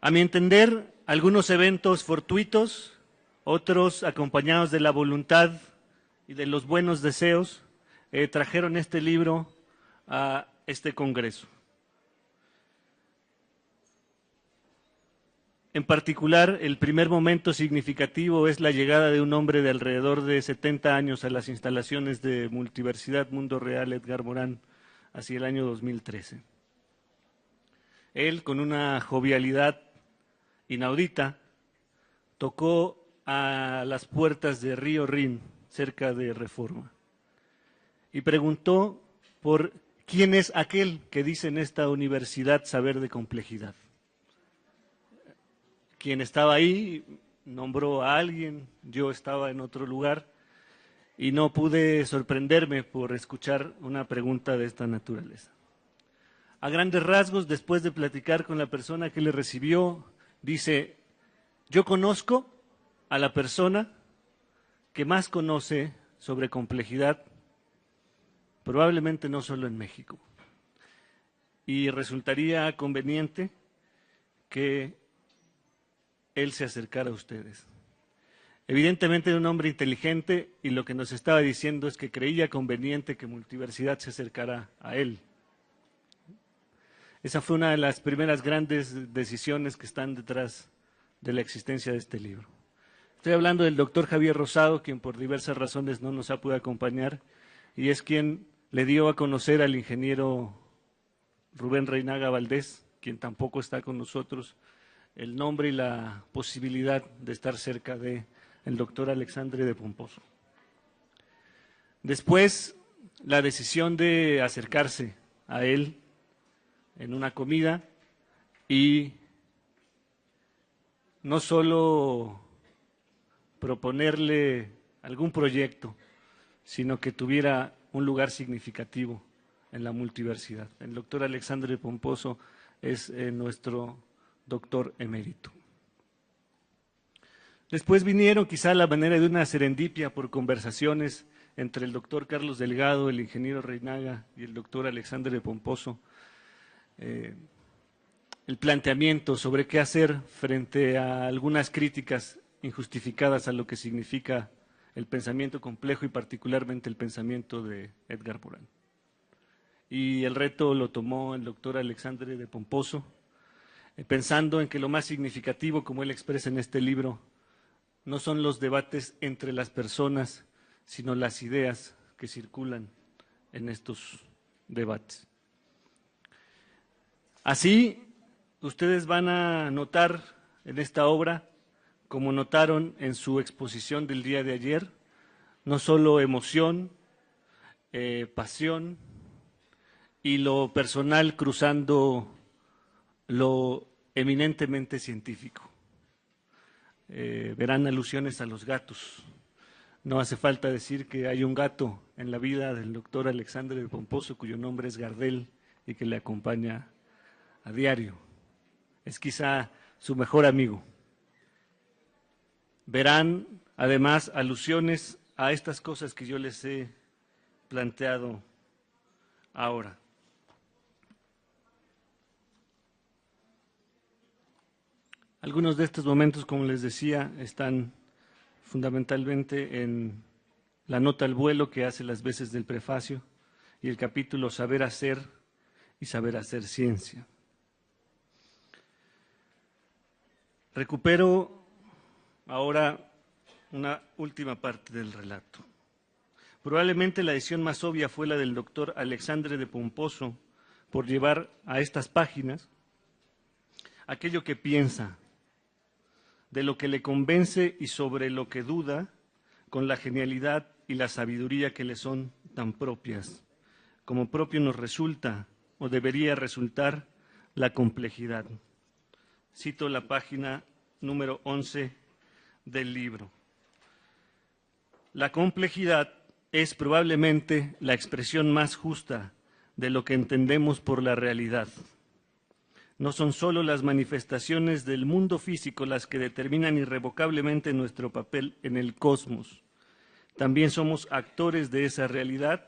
A mi entender, algunos eventos fortuitos, otros acompañados de la voluntad y de los buenos deseos, trajeron este libro a este congreso. En particular, el primer momento significativo es la llegada de un hombre de alrededor de 70 años a las instalaciones de Multiversidad Mundo Real Edgar Morán hacia el año 2013. Él, con una jovialidad inaudita, tocó a las puertas de Río Rin, cerca de Reforma, y preguntó por quién es aquel que dice en esta universidad saber de complejidad. Quien estaba ahí nombró a alguien, yo estaba en otro lugar y no pude sorprenderme por escuchar una pregunta de esta naturaleza. A grandes rasgos, después de platicar con la persona que le recibió, dice: yo conozco a la persona que más conoce sobre complejidad, probablemente no solo en México, y resultaría conveniente que él se acercara a ustedes. Evidentemente era un hombre inteligente y lo que nos estaba diciendo es que creía conveniente que Multiversidad se acercara a él. Esa fue una de las primeras grandes decisiones que están detrás de la existencia de este libro. Estoy hablando del doctor Javier Rosado, quien por diversas razones no nos ha podido acompañar y es quien le dio a conocer al ingeniero Rubén Reinaga Valdés, quien tampoco está con nosotros, el nombre y la posibilidad de estar cerca del doctor Alexandre de Pomposo. Después, la decisión de acercarse a él en una comida y no solo proponerle algún proyecto, sino que tuviera un lugar significativo en la multiversidad. El doctor Alexandre de Pomposo es nuestro doctor emérito. Después vinieron, quizá a la manera de una serendipia por conversaciones entre el doctor Carlos Delgado, el ingeniero Reinaga y el doctor Alexandre de Pomposo, el planteamiento sobre qué hacer frente a algunas críticas injustificadas a lo que significa el pensamiento complejo y particularmente el pensamiento de Edgar Morán. Y el reto lo tomó el doctor Alexandre de Pomposo, pensando en que lo más significativo, como él expresa en este libro, no son los debates entre las personas, sino las ideas que circulan en estos debates. Así, ustedes van a notar en esta obra, como notaron en su exposición del día de ayer, no solo emoción, pasión y lo personal cruzando lo eminentemente científico. Verán alusiones a los gatos. No hace falta decir que hay un gato en la vida del doctor Alexandre de Pomposo, cuyo nombre es Gardel y que le acompaña a diario. Es quizá su mejor amigo. Verán además alusiones a estas cosas que yo les he planteado ahora. Algunos de estos momentos, como les decía, están fundamentalmente en la nota al vuelo que hace las veces del prefacio y el capítulo Saber hacer y saber hacer ciencia. Recupero ahora una última parte del relato. Probablemente la decisión más obvia fue la del doctor Alexandre de Pomposo por llevar a estas páginas aquello que piensa, de lo que le convence y sobre lo que duda, con la genialidad y la sabiduría que le son tan propias, como propio nos resulta o debería resultar la complejidad. Cito la página número 11 del libro. La complejidad es probablemente la expresión más justa de lo que entendemos por la realidad. No son solo las manifestaciones del mundo físico las que determinan irrevocablemente nuestro papel en el cosmos. También somos actores de esa realidad,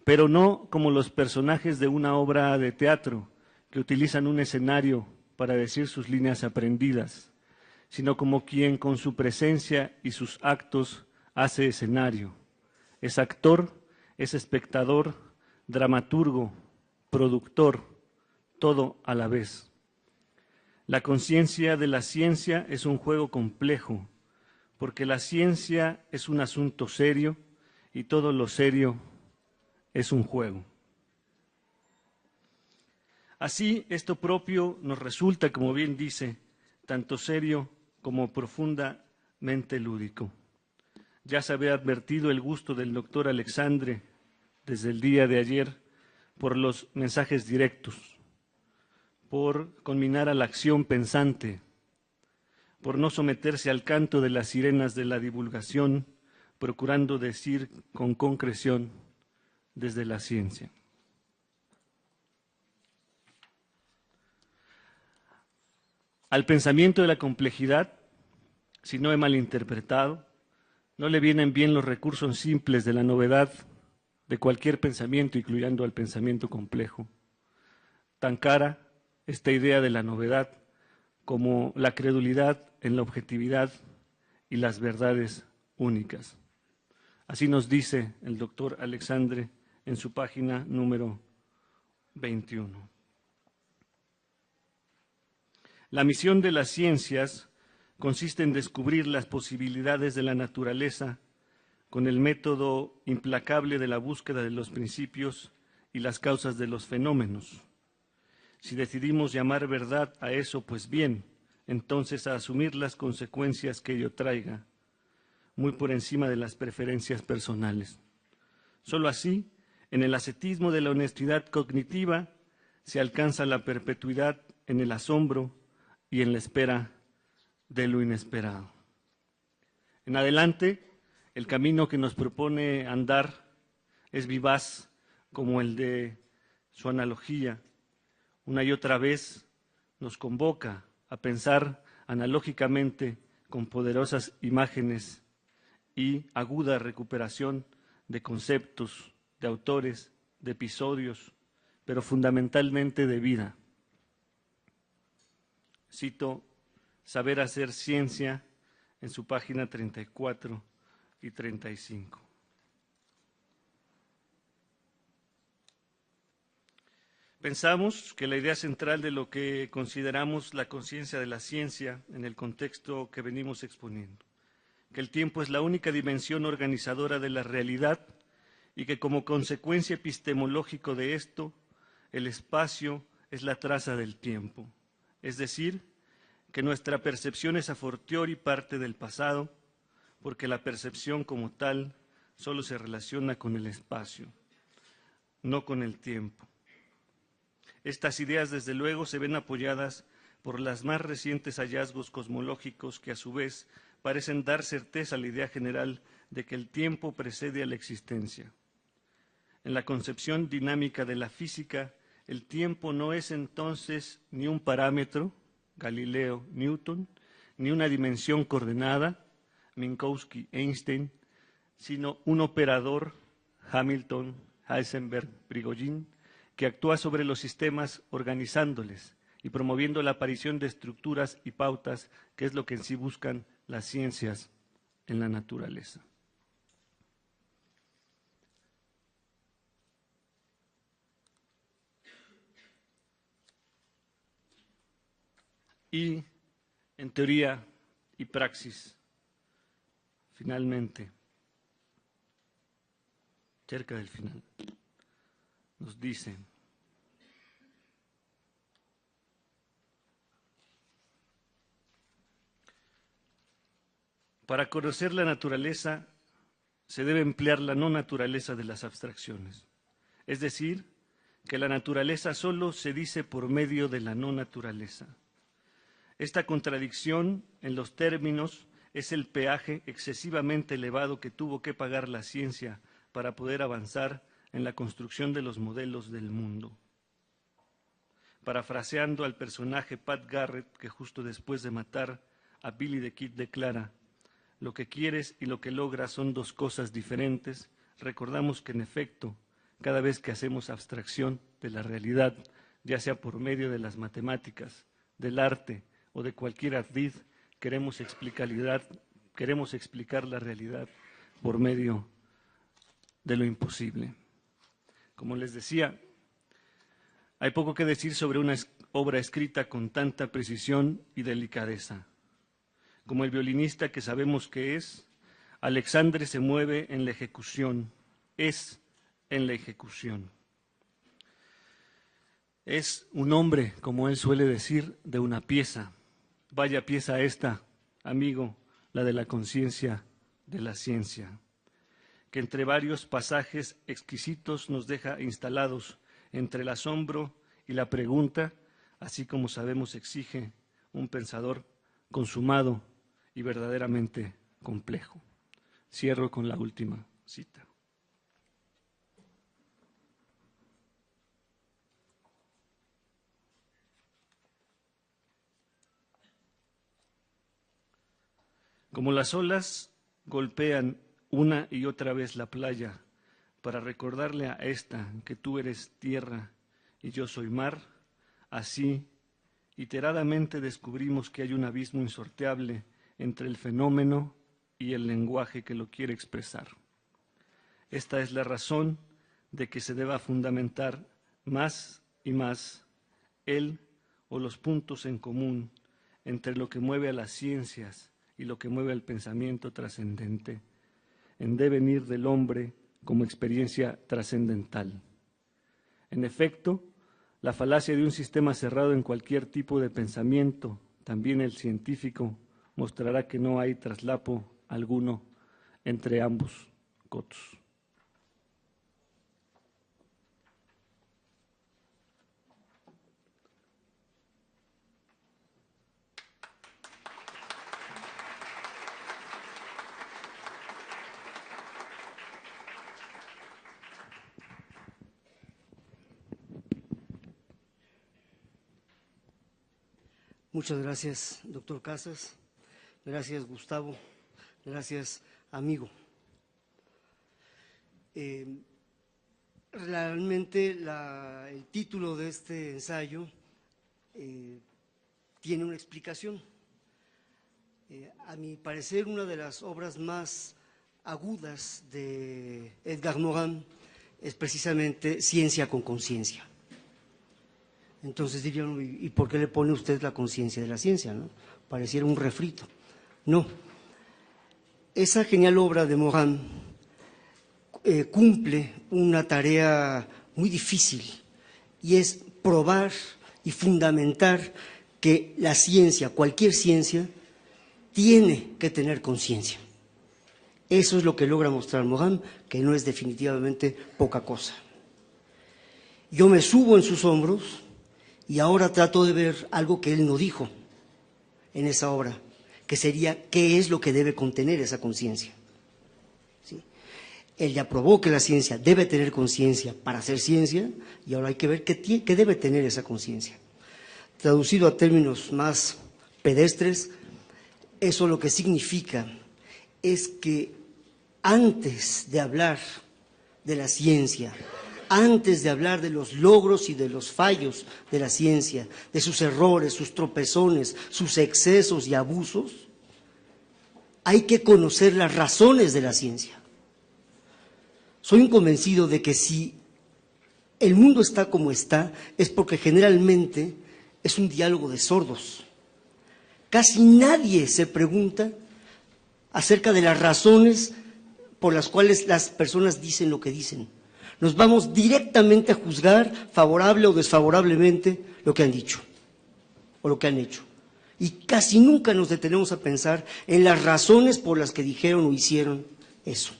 pero no como los personajes de una obra de teatro que utilizan un escenario para decir sus líneas aprendidas, sino como quien con su presencia y sus actos hace escenario. Es actor, es espectador, dramaturgo, productor, todo a la vez. La conciencia de la ciencia es un juego complejo, porque la ciencia es un asunto serio y todo lo serio es un juego. Así, esto propio nos resulta, como bien dice, tanto serio como profundamente lúdico. Ya se había advertido el gusto del doctor Alexandre desde el día de ayer por los mensajes directos, por conminar a la acción pensante, por no someterse al canto de las sirenas de la divulgación, procurando decir con concreción desde la ciencia. Al pensamiento de la complejidad, si no he malinterpretado, no le vienen bien los recursos simples de la novedad de cualquier pensamiento, incluyendo al pensamiento complejo. Tan cara esta idea de la novedad como la credulidad en la objetividad y las verdades únicas. Así nos dice el doctor Alexandre en su página número 21. La misión de las ciencias consiste en descubrir las posibilidades de la naturaleza con el método implacable de la búsqueda de los principios y las causas de los fenómenos. Si decidimos llamar verdad a eso, pues bien, entonces a asumir las consecuencias que ello traiga, muy por encima de las preferencias personales. Solo así, en el ascetismo de la honestidad cognitiva, se alcanza la perpetuidad en el asombro y en la espera de lo inesperado. En adelante, el camino que nos propone andar es vivaz como el de su analogía. Una y otra vez nos convoca a pensar analógicamente con poderosas imágenes y aguda recuperación de conceptos, de autores, de episodios, pero fundamentalmente de vida. Cito Saber hacer ciencia en su página 34 y 35. Pensamos que la idea central de lo que consideramos la conciencia de la ciencia en el contexto que venimos exponiendo, que el tiempo es la única dimensión organizadora de la realidad y que como consecuencia epistemológico de esto, el espacio es la traza del tiempo, es decir, que nuestra percepción es a fortiori parte del pasado, porque la percepción como tal solo se relaciona con el espacio, no con el tiempo. Estas ideas, desde luego, se ven apoyadas por los más recientes hallazgos cosmológicos que, a su vez, parecen dar certeza a la idea general de que el tiempo precede a la existencia. En la concepción dinámica de la física, el tiempo no es entonces ni un parámetro, Galileo, Newton, ni una dimensión coordenada, Minkowski, Einstein, sino un operador, Hamilton, Heisenberg, Prigogine, que actúa sobre los sistemas organizándoles y promoviendo la aparición de estructuras y pautas, que es lo que en sí buscan las ciencias en la naturaleza. Y en teoría y praxis, finalmente, cerca del final, nos dice: para conocer la naturaleza se debe emplear la no naturaleza de las abstracciones, es decir, que la naturaleza solo se dice por medio de la no naturaleza. Esta contradicción en los términos es el peaje excesivamente elevado que tuvo que pagar la ciencia para poder avanzar en la construcción de los modelos del mundo. Parafraseando al personaje Pat Garrett, que justo después de matar a Billy the Kid declara: lo que quieres y lo que logras son dos cosas diferentes, recordamos que en efecto, cada vez que hacemos abstracción de la realidad, ya sea por medio de las matemáticas del arte o de cualquier ardid, queremos explicar la realidad por medio de lo imposible. Como les decía, hay poco que decir sobre una obra escrita con tanta precisión y delicadeza. Como el violinista que sabemos que es, Alexandre se mueve en la ejecución, es en la ejecución. Es un hombre, como él suele decir, de una pieza. Vaya pieza esta, amigo, la de la conciencia de la ciencia, que entre varios pasajes exquisitos nos deja instalados entre el asombro y la pregunta, así como sabemos exige un pensador consumado y verdaderamente complejo. Cierro con la última cita. Como las olas golpean una y otra vez la playa para recordarle a esta que tú eres tierra y yo soy mar, así, iteradamente descubrimos que hay un abismo insorteable entre el fenómeno y el lenguaje que lo quiere expresar. Esta es la razón de que se deba fundamentar más y más el o los puntos en común entre lo que mueve a las ciencias y lo que mueve al pensamiento trascendente, en devenir del hombre como experiencia trascendental. En efecto, la falacia de un sistema cerrado en cualquier tipo de pensamiento, también el científico, mostrará que no hay traslapo alguno entre ambos cotos. Muchas gracias, doctor Casas. Gracias, Gustavo. Gracias, amigo. Realmente el título de este ensayo tiene una explicación. A mi parecer, una de las obras más agudas de Edgar Morin es precisamente Ciencia con conciencia. Entonces dirían, ¿y por qué le pone usted la conciencia de la ciencia, no? Pareciera un refrito. No. Esa genial obra de Morin cumple una tarea muy difícil y es probar y fundamentar que la ciencia, cualquier ciencia, tiene que tener conciencia. Eso es lo que logra mostrar Morin, que no es definitivamente poca cosa. Yo me subo en sus hombros y ahora trato de ver algo que él no dijo en esa obra, que sería qué es lo que debe contener esa conciencia. ¿Sí? Él ya probó que la ciencia debe tener conciencia para hacer ciencia y ahora hay que ver qué debe tener esa conciencia. Traducido a términos más pedestres, eso lo que significa es que antes de hablar de la ciencia, antes de hablar de los logros y de los fallos de la ciencia, de sus errores, sus tropezones, sus excesos y abusos, hay que conocer las razones de la ciencia. Soy un convencido de que si el mundo está como está, es porque generalmente es un diálogo de sordos. Casi nadie se pregunta acerca de las razones por las cuales las personas dicen lo que dicen. Nos vamos directamente a juzgar favorable o desfavorablemente lo que han dicho o lo que han hecho. Y casi nunca nos detenemos a pensar en las razones por las que dijeron o hicieron eso.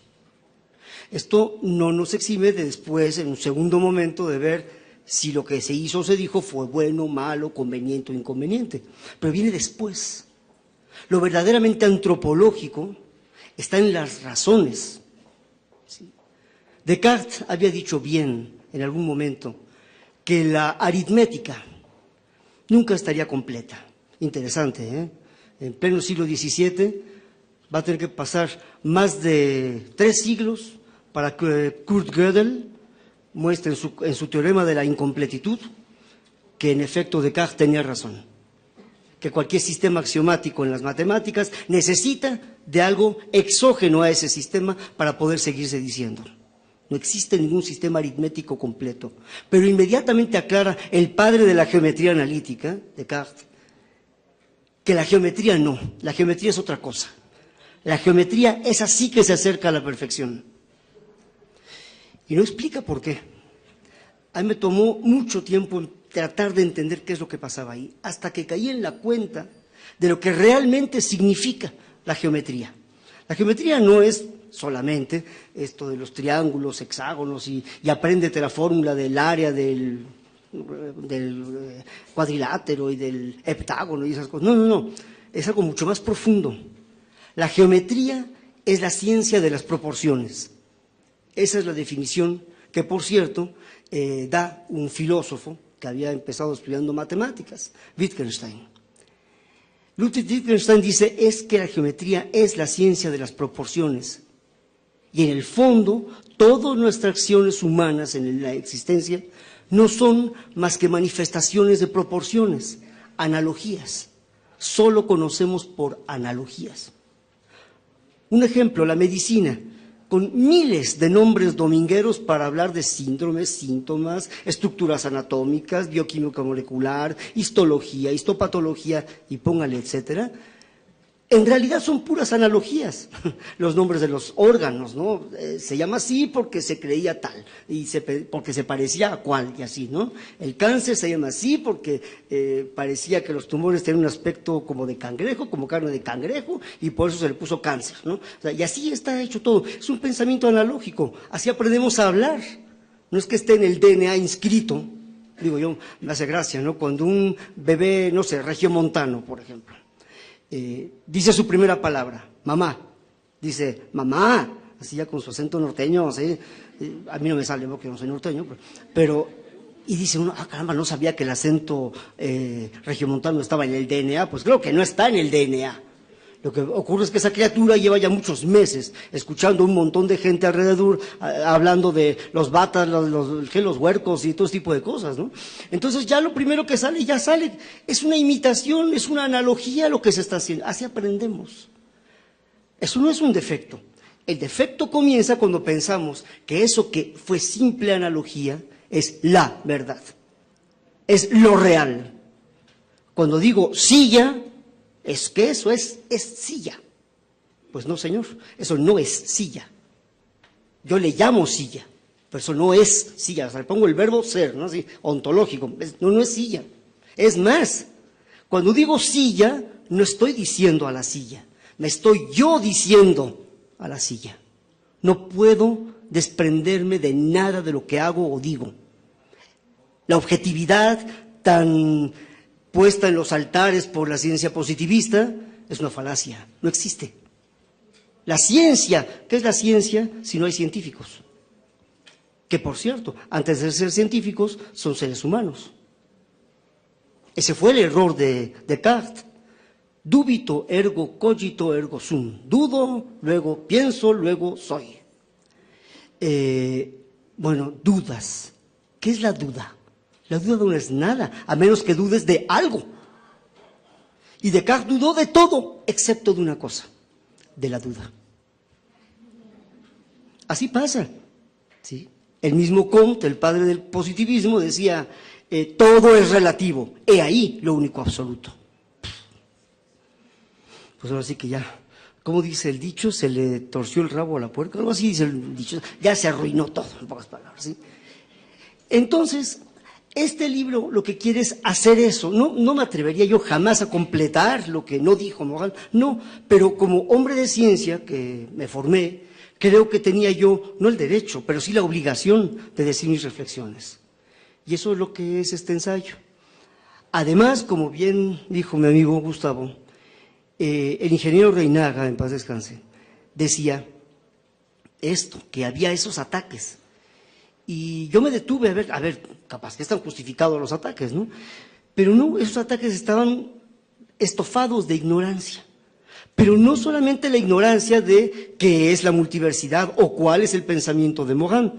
Esto no nos exime de después, en un segundo momento, de ver si lo que se hizo o se dijo fue bueno, malo, conveniente o inconveniente. Pero viene después. Lo verdaderamente antropológico está en las razones. ¿Sí? Descartes había dicho bien en algún momento que la aritmética nunca estaría completa. Interesante, ¿eh? En pleno siglo XVII va a tener que pasar más de 3 siglos para que Kurt Gödel muestre en su teorema de la incompletitud que en efecto Descartes tenía razón. que cualquier sistema axiomático en las matemáticas necesita de algo exógeno a ese sistema para poder seguirse diciendo. No existe ningún sistema aritmético completo. Pero inmediatamente aclara el padre de la geometría analítica, Descartes, que la geometría no, la geometría es otra cosa. La geometría es así que se acerca a la perfección. Y no explica por qué. A mí me tomó mucho tiempo tratar de entender qué es lo que pasaba ahí, hasta que caí en la cuenta de lo que realmente significa la geometría. La geometría no es solamente esto de los triángulos, hexágonos y apréndete la fórmula del área del cuadrilátero y del heptágono y esas cosas. No, no, no, es algo mucho más profundo. La geometría es la ciencia de las proporciones. Esa es la definición que, por cierto, da un filósofo que había empezado estudiando matemáticas, Wittgenstein. Ludwig Wittgenstein dice, es que la geometría es la ciencia de las proporciones. Y en el fondo, todas nuestras acciones humanas en la existencia no son más que manifestaciones de proporciones, analogías. Solo conocemos por analogías. Un ejemplo, la medicina, con miles de nombres domingueros para hablar de síndromes, síntomas, estructuras anatómicas, bioquímica molecular, histología, histopatología y póngale, etcétera. En realidad son puras analogías, los nombres de los órganos, ¿no? Se llama así porque se creía tal, y porque se parecía a cual, y así, ¿no? El cáncer se llama así porque parecía que los tumores tenían un aspecto como de cangrejo, como carne de cangrejo, y por eso se le puso cáncer, ¿no? O sea, y así está hecho todo, es un pensamiento analógico, así aprendemos a hablar, no es que esté en el DNA inscrito, digo yo, me hace gracia, ¿no? Cuando un bebé, no sé, regiomontano, por ejemplo, dice su primera palabra, mamá, dice, mamá, así ya con su acento norteño, así, a mí no me sale porque no soy norteño, pero y dice uno, ah caramba, no sabía que el acento regiomontano estaba en el DNA, pues creo que no está en el DNA. Lo que ocurre es que esa criatura lleva ya muchos meses escuchando un montón de gente alrededor hablando de los batas, los huercos y todo ese tipo de cosas, ¿no? Entonces ya lo primero que sale, ya sale, es una imitación, es una analogía a lo que se está haciendo. Así aprendemos. Eso no es un defecto. El defecto comienza cuando pensamos que eso que fue simple analogía es la verdad, es lo real. Cuando digo silla, es que eso es silla. Pues no, señor, eso no es silla. Yo le llamo silla, pero eso no es silla. O sea, le pongo el verbo ser, ¿no? Así, ontológico. No es silla. Es más, cuando digo silla, no estoy diciendo a la silla, me estoy yo diciendo a la silla. No puedo desprenderme de nada de lo que hago o digo. La objetividad tan puesta en los altares por la ciencia positivista, es una falacia, no existe. La ciencia, ¿qué es la ciencia si no hay científicos? Que por cierto, antes de ser científicos, son seres humanos. Ese fue el error de Descartes. Dubito ergo cogito ergo sum. Dudo, luego pienso, luego soy. Bueno, dudas. ¿Qué es la duda? La duda no es nada, a menos que dudes de algo. Y Descartes dudó de todo, excepto de una cosa, de la duda. Así pasa, ¿sí? El mismo Comte, el padre del positivismo, decía, todo es relativo, he ahí lo único absoluto. Pues ahora sí que ya, ¿cómo dice el dicho? Se le torció el rabo a la puerca, algo así dice el dicho, ya se arruinó todo, en pocas palabras, ¿sí? Entonces, este libro lo que quiere es hacer eso. No me atrevería yo jamás a completar lo que no dijo Morán, no, pero como hombre de ciencia que me formé, creo que tenía yo, no el derecho, pero sí la obligación de decir mis reflexiones. Y eso es lo que es este ensayo. Además, como bien dijo mi amigo Gustavo, el ingeniero Reinaga, en paz descanse, decía esto, que había esos ataques. Y yo me detuve a ver, capaz que están justificados los ataques, ¿no? Pero no, esos ataques estaban estofados de ignorancia. Pero no solamente la ignorancia de qué es la multiversidad o cuál es el pensamiento de Morán,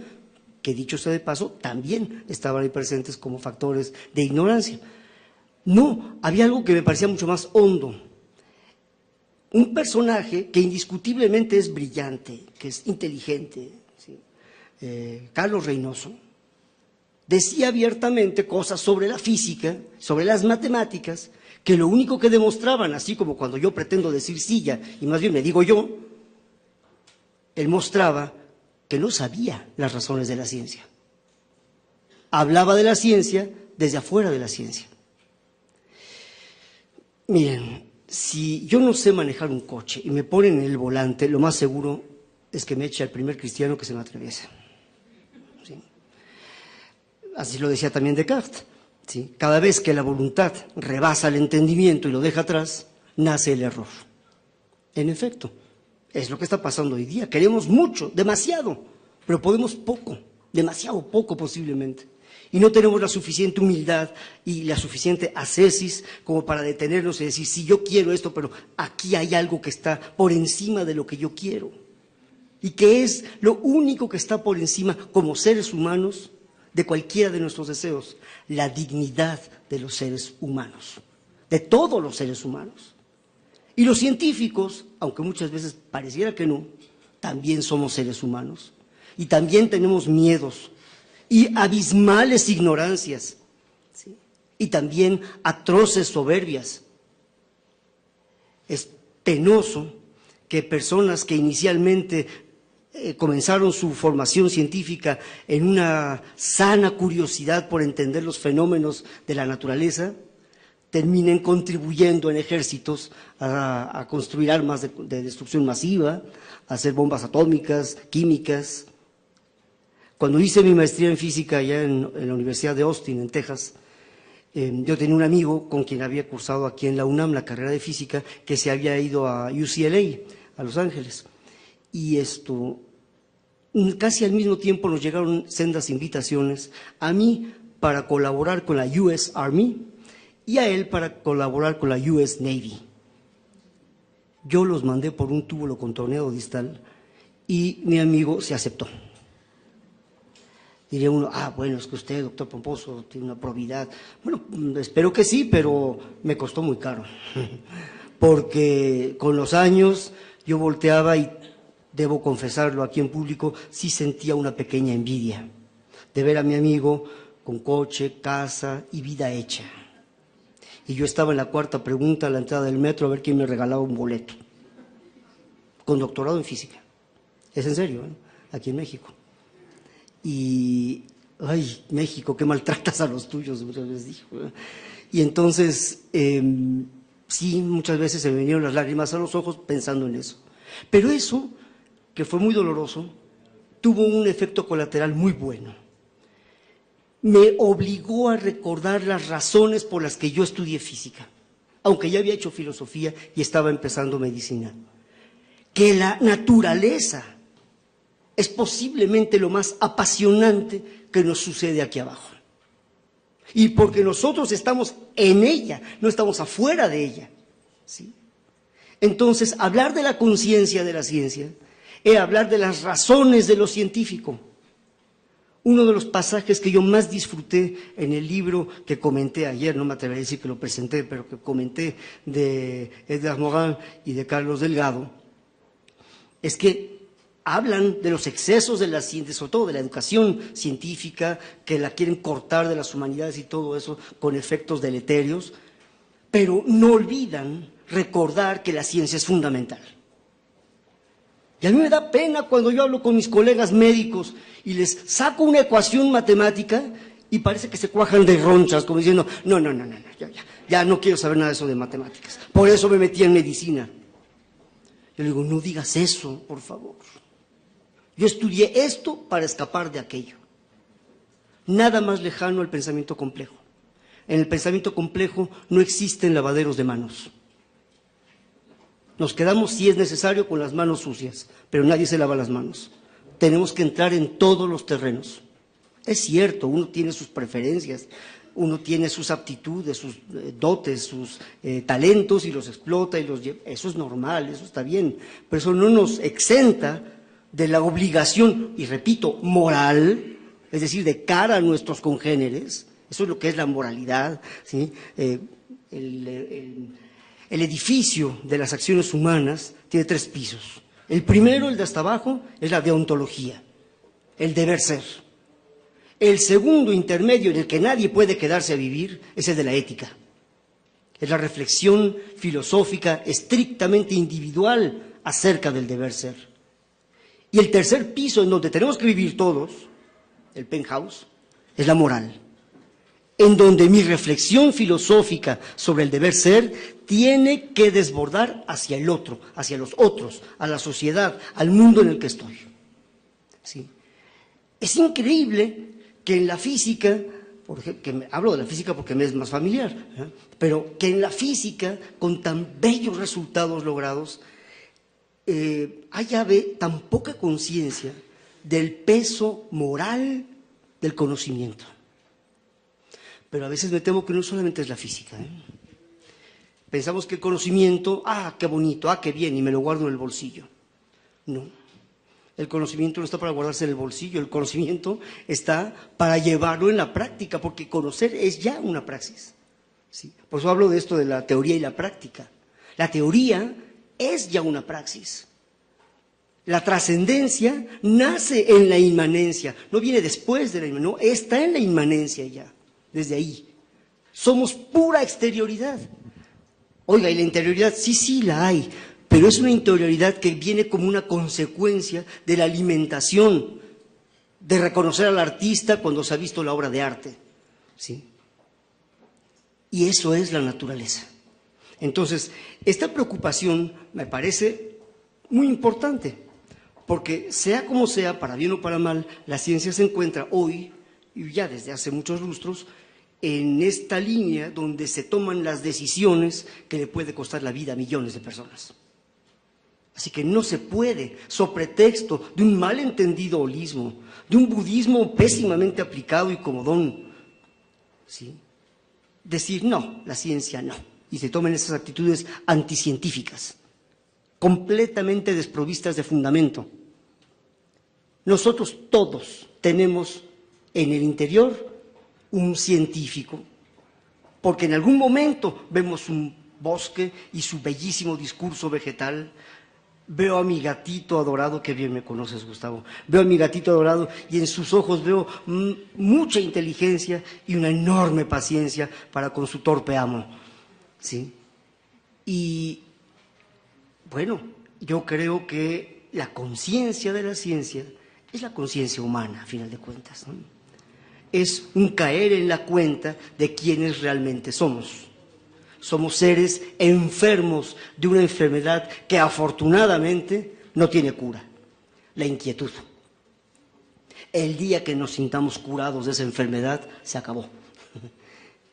que dicho sea de paso, también estaban ahí presentes como factores de ignorancia. No, había algo que me parecía mucho más hondo. Un personaje que indiscutiblemente es brillante, que es inteligente, ¿sí? Carlos Reynoso, decía abiertamente cosas sobre la física, sobre las matemáticas, que lo único que demostraban, así como cuando yo pretendo decir silla, y más bien me digo yo, él mostraba que no sabía las razones de la ciencia. Hablaba de la ciencia desde afuera de la ciencia. Miren, si yo no sé manejar un coche y me ponen en el volante, lo más seguro es que me eche al primer cristiano que se me atraviese. ¿Sí? Así lo decía también Descartes. ¿Sí? Cada vez que la voluntad rebasa el entendimiento y lo deja atrás, nace el error. En efecto, es lo que está pasando hoy día. Queremos mucho, demasiado, pero podemos poco, demasiado poco posiblemente. Y no tenemos la suficiente humildad y la suficiente ascesis como para detenernos y decir, sí, yo quiero esto, pero aquí hay algo que está por encima de lo que yo quiero. Y que es lo único que está por encima como seres humanos de cualquiera de nuestros deseos, la dignidad de los seres humanos, de todos los seres humanos. Y los científicos, aunque muchas veces pareciera que no, también somos seres humanos y también tenemos miedos y abismales ignorancias, ¿sí? Y también atroces soberbias. Es penoso que personas que inicialmente comenzaron su formación científica en una sana curiosidad por entender los fenómenos de la naturaleza, terminen contribuyendo en ejércitos a construir armas de destrucción masiva, a hacer bombas atómicas, químicas. Cuando hice mi maestría en física allá en la Universidad de Austin, en Texas, yo tenía un amigo con quien había cursado aquí en la UNAM la carrera de física, que se había ido a UCLA, a Los Ángeles. Y casi al mismo tiempo nos llegaron sendas invitaciones, a mí para colaborar con la US Army y a él para colaborar con la US Navy. Yo los mandé por un túbulo con tornado distal y mi amigo se aceptó. Diría uno, bueno, es que usted, doctor Pomposo, tiene una probidad. Bueno, espero que sí, pero me costó muy caro. Porque con los años yo volteaba y, debo confesarlo aquí en público, sí sentía una pequeña envidia de ver a mi amigo con coche, casa y vida hecha. Y yo estaba en la cuarta pregunta a la entrada del metro a ver quién me regalaba un boleto. Con doctorado en física. Es en serio, aquí en México. Y, ay, México, qué maltratas a los tuyos, muchas veces dijo. Y entonces, sí, muchas veces se me vinieron las lágrimas a los ojos pensando en eso. Pero eso, que fue muy doloroso, tuvo un efecto colateral muy bueno. Me obligó a recordar las razones por las que yo estudié física, aunque ya había hecho filosofía y estaba empezando medicina. Que la naturaleza es posiblemente lo más apasionante que nos sucede aquí abajo. Y porque nosotros estamos en ella, no estamos afuera de ella, ¿sí? Entonces, hablar de la conciencia de la ciencia es hablar de las razones de lo científico. Uno de los pasajes que yo más disfruté en el libro que comenté ayer, no me atrevería a decir que lo presenté, pero que comenté, de Edgar Morin y de Carlos Delgado, es que hablan de los excesos de la ciencia, sobre todo de la educación científica, que la quieren cortar de las humanidades y todo eso con efectos deleterios, pero no olvidan recordar que la ciencia es fundamental. Y a mí me da pena cuando yo hablo con mis colegas médicos y les saco una ecuación matemática y parece que se cuajan de ronchas, como diciendo, no, ya no quiero saber nada de eso de matemáticas. Por eso me metí en medicina. Yo le digo, no digas eso, por favor. Yo estudié esto para escapar de aquello. Nada más lejano al pensamiento complejo. En el pensamiento complejo no existen lavaderos de manos. Nos quedamos, si es necesario, con las manos sucias, pero nadie se lava las manos. Tenemos que entrar en todos los terrenos. Es cierto, uno tiene sus preferencias, uno tiene sus aptitudes, sus dotes, sus talentos y los explota y los lleva. Eso es normal, eso está bien, pero eso no nos exenta de la obligación, y repito, moral, es decir, de cara a nuestros congéneres. Eso es lo que es la moralidad, ¿sí? el edificio de las acciones humanas tiene 3 pisos. El primero, el de hasta abajo, es la deontología, el deber ser. El segundo, intermedio, en el que nadie puede quedarse a vivir, es el de la ética. Es la reflexión filosófica estrictamente individual acerca del deber ser. Y el tercer piso, en donde tenemos que vivir todos, el penthouse, es la moral, en donde mi reflexión filosófica sobre el deber ser tiene que desbordar hacia el otro, hacia los otros, a la sociedad, al mundo en el que estoy. ¿Sí? Es increíble que en la física, hablo de la física porque me es más familiar, pero que en la física, con tan bellos resultados logrados, haya tan poca conciencia del peso moral del conocimiento. Pero a veces me temo que no solamente es la física. Pensamos que el conocimiento, qué bonito, qué bien, y me lo guardo en el bolsillo. No, el conocimiento no está para guardarse en el bolsillo, el conocimiento está para llevarlo en la práctica, porque conocer es ya una praxis. ¿Sí? Por eso hablo de esto de la teoría y la práctica. La teoría es ya una praxis. La trascendencia nace en la inmanencia, no viene después de la inmanencia, no, está en la inmanencia ya, desde ahí. Somos pura exterioridad. Oiga, ¿y la interioridad? Sí, la hay, pero es una interioridad que viene como una consecuencia de la alimentación, de reconocer al artista cuando se ha visto la obra de arte. ¿Sí? Y eso es la naturaleza. Entonces, esta preocupación me parece muy importante, porque sea como sea, para bien o para mal, la ciencia se encuentra hoy, y ya desde hace muchos lustros, en esta línea donde se toman las decisiones que le puede costar la vida a millones de personas. Así que no se puede, sobre pretexto de un malentendido holismo, de un budismo pésimamente aplicado y comodón, ¿sí?, decir no, la ciencia no, y se tomen esas actitudes anticientíficas, completamente desprovistas de fundamento. Nosotros todos tenemos en el interior un científico, porque en algún momento vemos un bosque y su bellísimo discurso vegetal. Veo a mi gatito adorado, que bien me conoces, Gustavo, veo a mi gatito adorado y en sus ojos veo mucha inteligencia y una enorme paciencia para con su torpe amo, ¿sí? Y bueno, yo creo que la conciencia de la ciencia es la conciencia humana, a final de cuentas, ¿no? Es un caer en la cuenta de quiénes realmente somos. Somos seres enfermos de una enfermedad que afortunadamente no tiene cura, la inquietud. El día que nos sintamos curados de esa enfermedad, se acabó.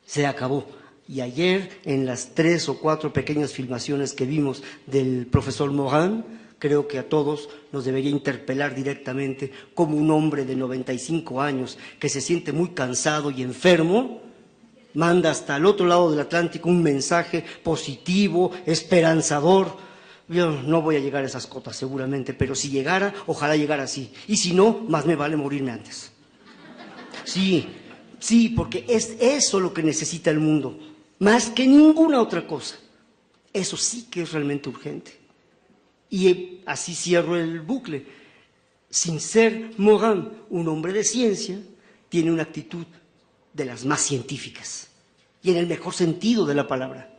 Se acabó. Y ayer, en las 3 o 4 pequeñas filmaciones que vimos del profesor Morin, creo que a todos nos debería interpelar directamente como un hombre de 95 años que se siente muy cansado y enfermo, manda hasta el otro lado del Atlántico un mensaje positivo, esperanzador. Yo no voy a llegar a esas cotas seguramente, pero si llegara, ojalá llegara así. Y si no, más me vale morirme antes. Sí, porque es eso lo que necesita el mundo, más que ninguna otra cosa. Eso sí que es realmente urgente. Y así cierro el bucle. Sin ser Morin un hombre de ciencia, tiene una actitud de las más científicas, y en el mejor sentido de la palabra.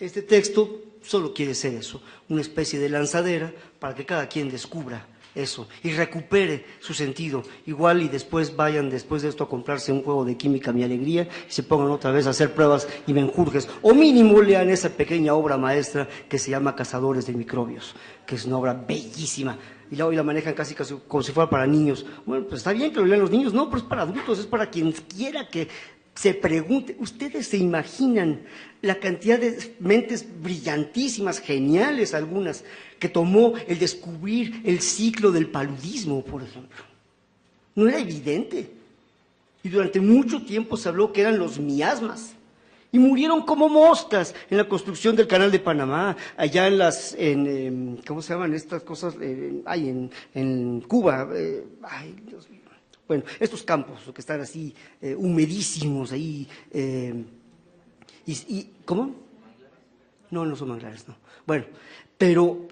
Este texto solo quiere ser eso, una especie de lanzadera para que cada quien descubra eso y recupere su sentido. Igual y después vayan después de esto a comprarse un juego de Química Mi Alegría y se pongan otra vez a hacer pruebas y menjurjes, o mínimo lean esa pequeña obra maestra que se llama Cazadores de Microbios, que es una obra bellísima. Y hoy la manejan casi como si fuera para niños. Bueno, pues está bien que lo lean los niños, no, pero es para adultos, es para quien quiera que se pregunte. Ustedes se imaginan la cantidad de mentes brillantísimas, geniales algunas, que tomó el descubrir el ciclo del paludismo, por ejemplo. No era evidente. Y durante mucho tiempo se habló que eran los miasmas. Y murieron como moscas en la construcción del Canal de Panamá, allá ¿cómo se llaman estas cosas? En Cuba. Dios mío. Bueno, estos campos que están así humedísimos ahí, ¿Cómo? No, no son manglares, no. Bueno, pero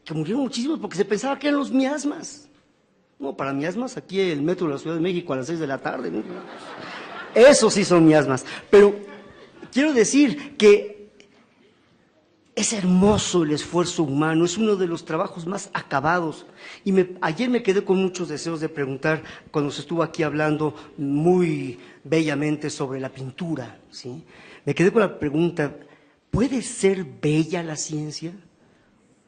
que murieron muchísimos porque se pensaba que eran los miasmas. No, para miasmas aquí el metro de la Ciudad de México a las 6 de la tarde, ¿no? Esos sí son miasmas. Pero quiero decir que es hermoso el esfuerzo humano, es uno de los trabajos más acabados. Y ayer me quedé con muchos deseos de preguntar, cuando se estuvo aquí hablando muy bellamente sobre la pintura, ¿sí? Me quedé con la pregunta, ¿puede ser bella la ciencia?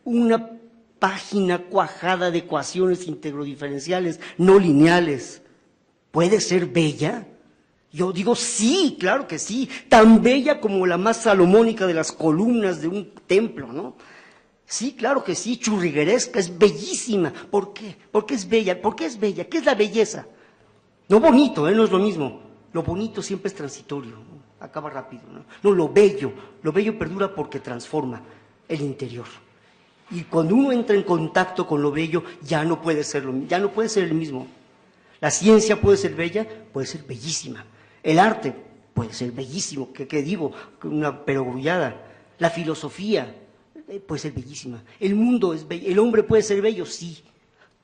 Una página cuajada de ecuaciones integrodiferenciales no lineales, ¿puede ser bella? Yo digo, sí, claro que sí, tan bella como la más salomónica de las columnas de un templo, ¿no? Sí, claro que sí, churrigueresca, es bellísima. ¿Por qué? ¿Por qué es bella? ¿Por qué es bella? ¿Qué es la belleza? Lo bonito, no es lo mismo. Lo bonito siempre es transitorio, ¿no? Acaba rápido, ¿no? No, lo bello perdura porque transforma el interior. Y cuando uno entra en contacto con lo bello, ya no puede ser el mismo. La ciencia puede ser bella, puede ser bellísima. El arte puede ser bellísimo, ¿qué digo? Una perogrullada. La filosofía puede ser bellísima. El mundo es bello. El hombre puede ser bello, sí.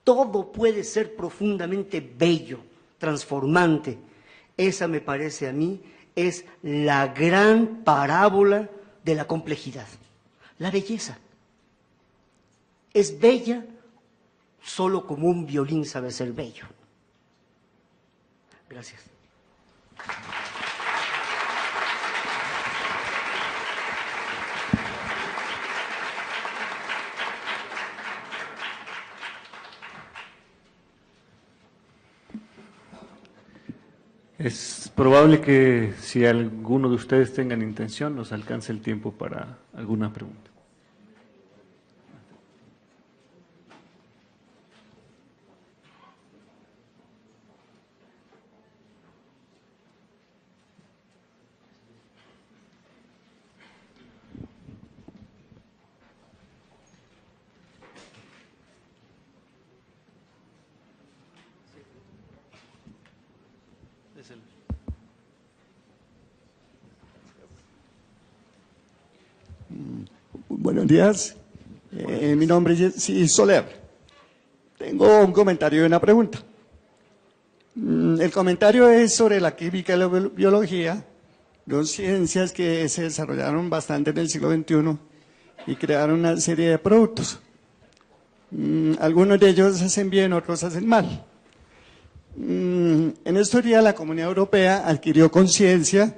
Todo puede ser profundamente bello, transformante. Esa me parece a mí es la gran parábola de la complejidad. La belleza. Es bella solo como un violín sabe ser bello. Gracias. Es probable que si alguno de ustedes tengan intención, nos alcance el tiempo para alguna pregunta. Buenos días, mi nombre es Jessy Soler. Tengo un comentario y una pregunta. El comentario es sobre la química y la biología, dos ciencias que se desarrollaron bastante en el siglo XXI y crearon una serie de productos. Algunos de ellos hacen bien, otros hacen mal. En estos días la Comunidad Europea adquirió conciencia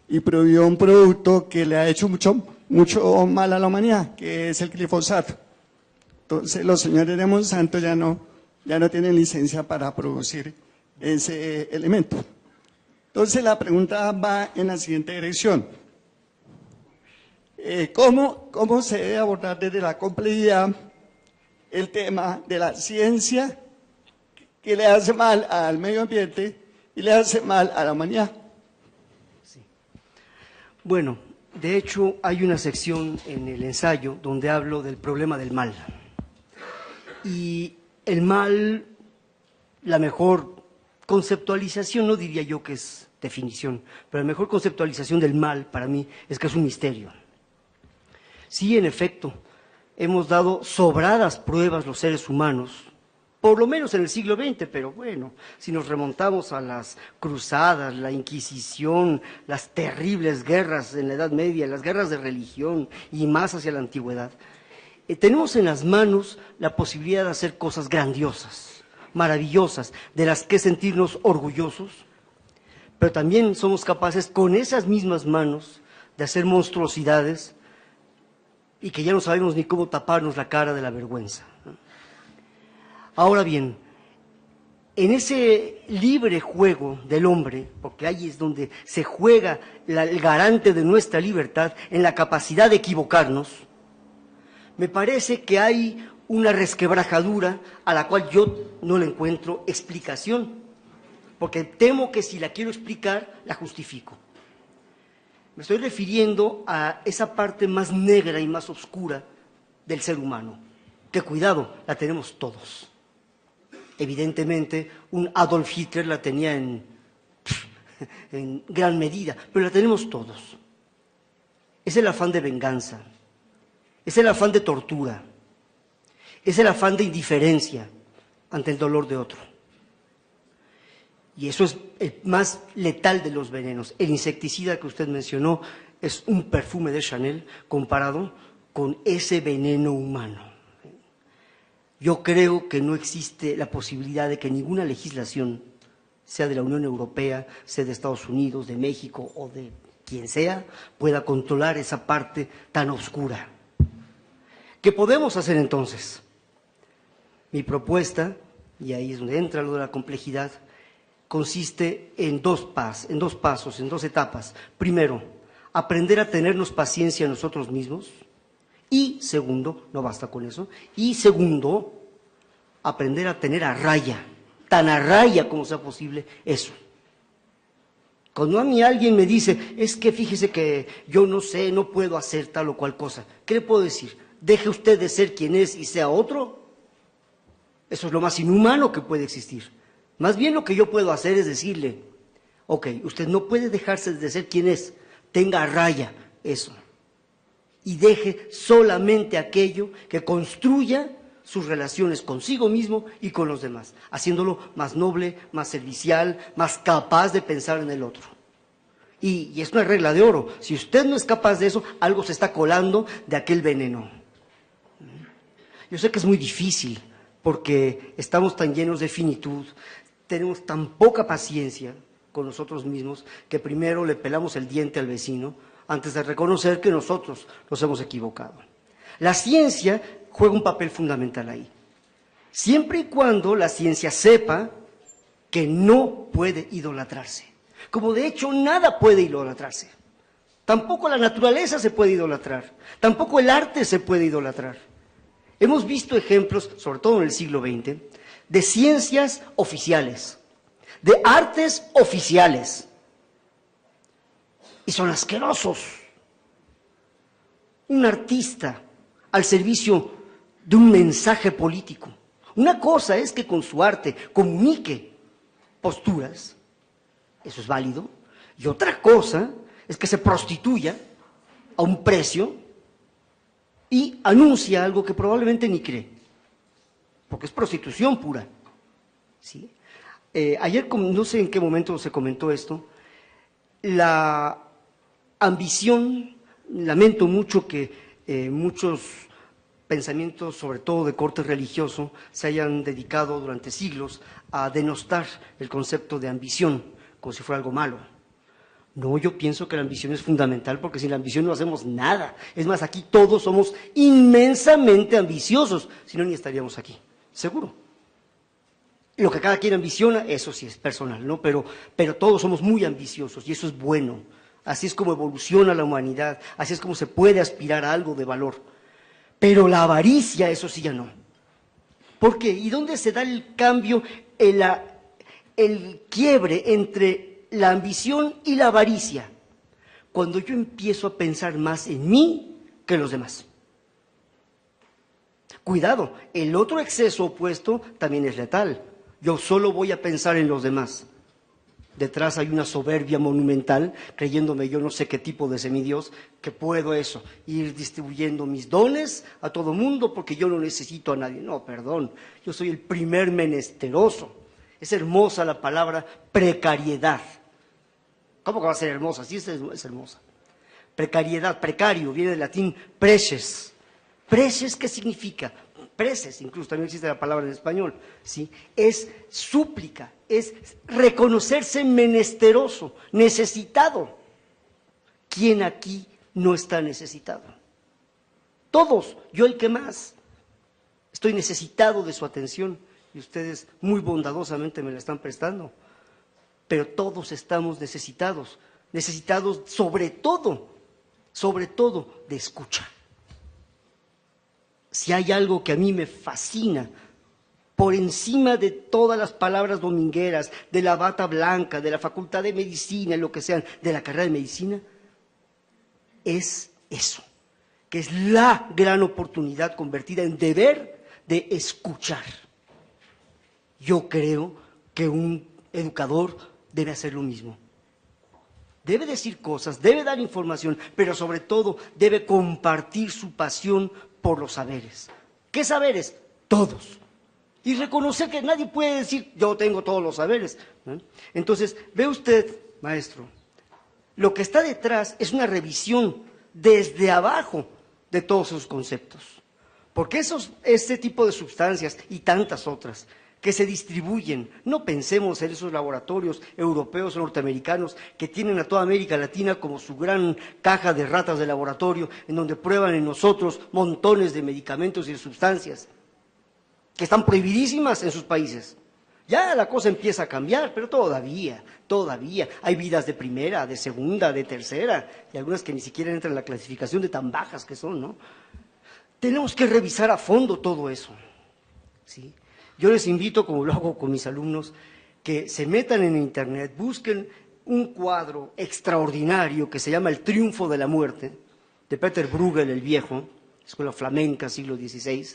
y prohibió un producto que le ha hecho mucho mal a la humanidad, que es el glifosato. Entonces los señores de Monsanto ya no tienen licencia para producir ese elemento. Entonces la pregunta va en la siguiente dirección. ¿Cómo se debe abordar desde la complejidad el tema de la ciencia que le hace mal al medio ambiente y le hace mal a la humanidad? Sí. Bueno, de hecho hay una sección en el ensayo donde hablo del problema del mal. Y el mal, la mejor conceptualización, no diría yo que es definición, pero la mejor conceptualización del mal para mí es que es un misterio. Sí, en efecto, hemos dado sobradas pruebas los seres humanos, por lo menos en el siglo XX, pero bueno, si nos remontamos a las cruzadas, la Inquisición, las terribles guerras en la Edad Media, las guerras de religión y más hacia la antigüedad, tenemos en las manos la posibilidad de hacer cosas grandiosas, maravillosas, de las que sentirnos orgullosos, pero también somos capaces con esas mismas manos de hacer monstruosidades y que ya no sabemos ni cómo taparnos la cara de la vergüenza. Ahora bien, en ese libre juego del hombre, porque ahí es donde se juega el garante de nuestra libertad, en la capacidad de equivocarnos, me parece que hay una resquebrajadura a la cual yo no le encuentro explicación, porque temo que si la quiero explicar, la justifico. Me estoy refiriendo a esa parte más negra y más oscura del ser humano, que cuidado, la tenemos todos. Evidentemente, un Adolf Hitler la tenía en gran medida, pero la tenemos todos. es el afán de venganza, es el afán de tortura, es el afán de indiferencia ante el dolor de otro. Y eso es el más letal de los venenos. El insecticida que usted mencionó es un perfume de Chanel comparado con ese veneno humano. Yo creo que no existe la posibilidad de que ninguna legislación, sea de la Unión Europea, sea de Estados Unidos, de México o de quien sea, pueda controlar esa parte tan oscura. ¿Qué podemos hacer entonces? Mi propuesta, y ahí es donde entra lo de la complejidad, consiste en dos pasos, en dos etapas. Primero, aprender a tenernos paciencia nosotros mismos. Y segundo, no basta con eso, y segundo, aprender a tener a raya, tan a raya como sea posible, eso. Cuando a mí alguien me dice, es que fíjese que yo no sé, no puedo hacer tal o cual cosa, ¿qué le puedo decir? ¿Deje usted de ser quien es y sea otro? Eso es lo más inhumano que puede existir. Más bien lo que yo puedo hacer es decirle, ok, usted no puede dejarse de ser quien es, tenga a raya eso. Y deje solamente aquello que construya sus relaciones consigo mismo y con los demás, haciéndolo más noble, más servicial, más capaz de pensar en el otro. Y es una regla de oro, si usted no es capaz de eso, algo se está colando de aquel veneno. Yo sé que es muy difícil, porque estamos tan llenos de finitud, tenemos tan poca paciencia con nosotros mismos, que primero le pelamos el diente al vecino, antes de reconocer que nosotros nos hemos equivocado. La ciencia juega un papel fundamental ahí, siempre y cuando la ciencia sepa que no puede idolatrarse, como de hecho nada puede idolatrarse. Tampoco la naturaleza se puede idolatrar, tampoco el arte se puede idolatrar. Hemos visto ejemplos, sobre todo en el siglo XX, de ciencias oficiales, de artes oficiales, y son asquerosos. Un artista al servicio de un mensaje político. Una cosa es que con su arte comunique posturas, eso es válido, y otra cosa es que se prostituya a un precio y anuncia algo que probablemente ni cree, porque es prostitución pura. ¿Sí? Ayer, no sé en qué momento se comentó esto, la ambición, lamento mucho que muchos pensamientos, sobre todo de corte religioso, se hayan dedicado durante siglos a denostar el concepto de ambición, como si fuera algo malo. No, yo pienso que la ambición es fundamental, porque sin la ambición no hacemos nada. Es más, aquí todos somos inmensamente ambiciosos, si no ni estaríamos aquí, seguro. Lo que cada quien ambiciona, eso sí es personal, ¿no? Pero todos somos muy ambiciosos y eso es bueno. Así es como evoluciona la humanidad, así es como se puede aspirar a algo de valor. Pero la avaricia, eso sí ya no. ¿Por qué? ¿Y dónde se da el cambio, el quiebre entre la ambición y la avaricia? Cuando yo empiezo a pensar más en mí que en los demás. Cuidado, el otro exceso opuesto también es letal. Yo solo voy a pensar en los demás. Detrás hay una soberbia monumental, creyéndome yo no sé qué tipo de semidios, que puedo eso, ir distribuyendo mis dones a todo mundo porque yo no necesito a nadie. No, perdón, yo soy el primer menesteroso. Es hermosa la palabra precariedad. ¿Cómo que va a ser hermosa? Sí, es hermosa. Precariedad, precario, viene del latín preces. ¿Preces qué significa? Preces, incluso también existe la palabra en español, ¿sí? Es súplica, es reconocerse menesteroso, necesitado. ¿Quién aquí no está necesitado? Todos, yo el que más. Estoy necesitado de su atención y ustedes muy bondadosamente me la están prestando. Pero todos estamos necesitados sobre todo de escucha. Si hay algo que a mí me fascina, por encima de todas las palabras domingueras, de la bata blanca, de la facultad de medicina, lo que sean, de la carrera de medicina, es eso, que es la gran oportunidad convertida en deber de escuchar. Yo creo que un educador debe hacer lo mismo. debe decir cosas, debe dar información, pero sobre todo debe compartir su pasión por los saberes. ¿Qué saberes? Todos. Y reconocer que nadie puede decir, yo tengo todos los saberes, ¿no? Entonces, ve usted, maestro, lo que está detrás es una revisión desde abajo de todos esos conceptos. Porque este tipo de sustancias y tantas otras que se distribuyen, no pensemos en esos laboratorios europeos o norteamericanos que tienen a toda América Latina como su gran caja de ratas de laboratorio, en donde prueban en nosotros montones de medicamentos y de sustancias que están prohibidísimas en sus países. Ya la cosa empieza a cambiar, pero todavía hay vidas de primera, de segunda, de tercera, y algunas que ni siquiera entran en la clasificación de tan bajas que son, ¿no? Tenemos que revisar a fondo todo eso, ¿sí? Yo les invito, como lo hago con mis alumnos, que se metan en internet, busquen un cuadro extraordinario que se llama El triunfo de la muerte, de Peter Bruegel el Viejo, escuela flamenca, siglo XVI,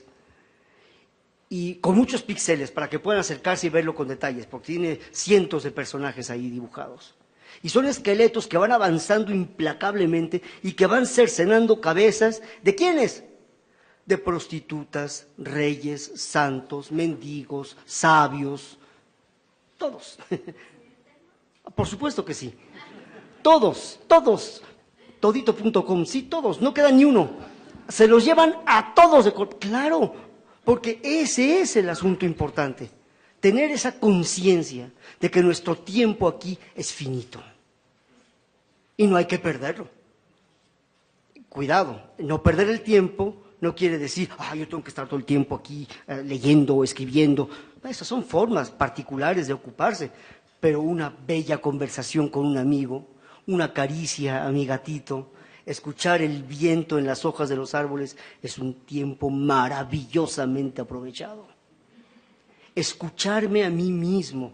y con muchos píxeles para que puedan acercarse y verlo con detalles, porque tiene cientos de personajes ahí dibujados. Y son esqueletos que van avanzando implacablemente y que van cercenando cabezas, ¿de quiénes? De prostitutas, reyes, santos, mendigos, sabios, todos. Por supuesto que sí. Todos, todito.com, sí, todos, no queda ni uno. Se los llevan a todos de claro, porque ese es el asunto importante. Tener esa conciencia de que nuestro tiempo aquí es finito. Y no hay que perderlo. Cuidado, no perder el tiempo no quiere decir, yo tengo que estar todo el tiempo aquí leyendo o escribiendo. Esas son formas particulares de ocuparse, pero una bella conversación con un amigo, una caricia a mi gatito, escuchar el viento en las hojas de los árboles es un tiempo maravillosamente aprovechado. Escucharme a mí mismo,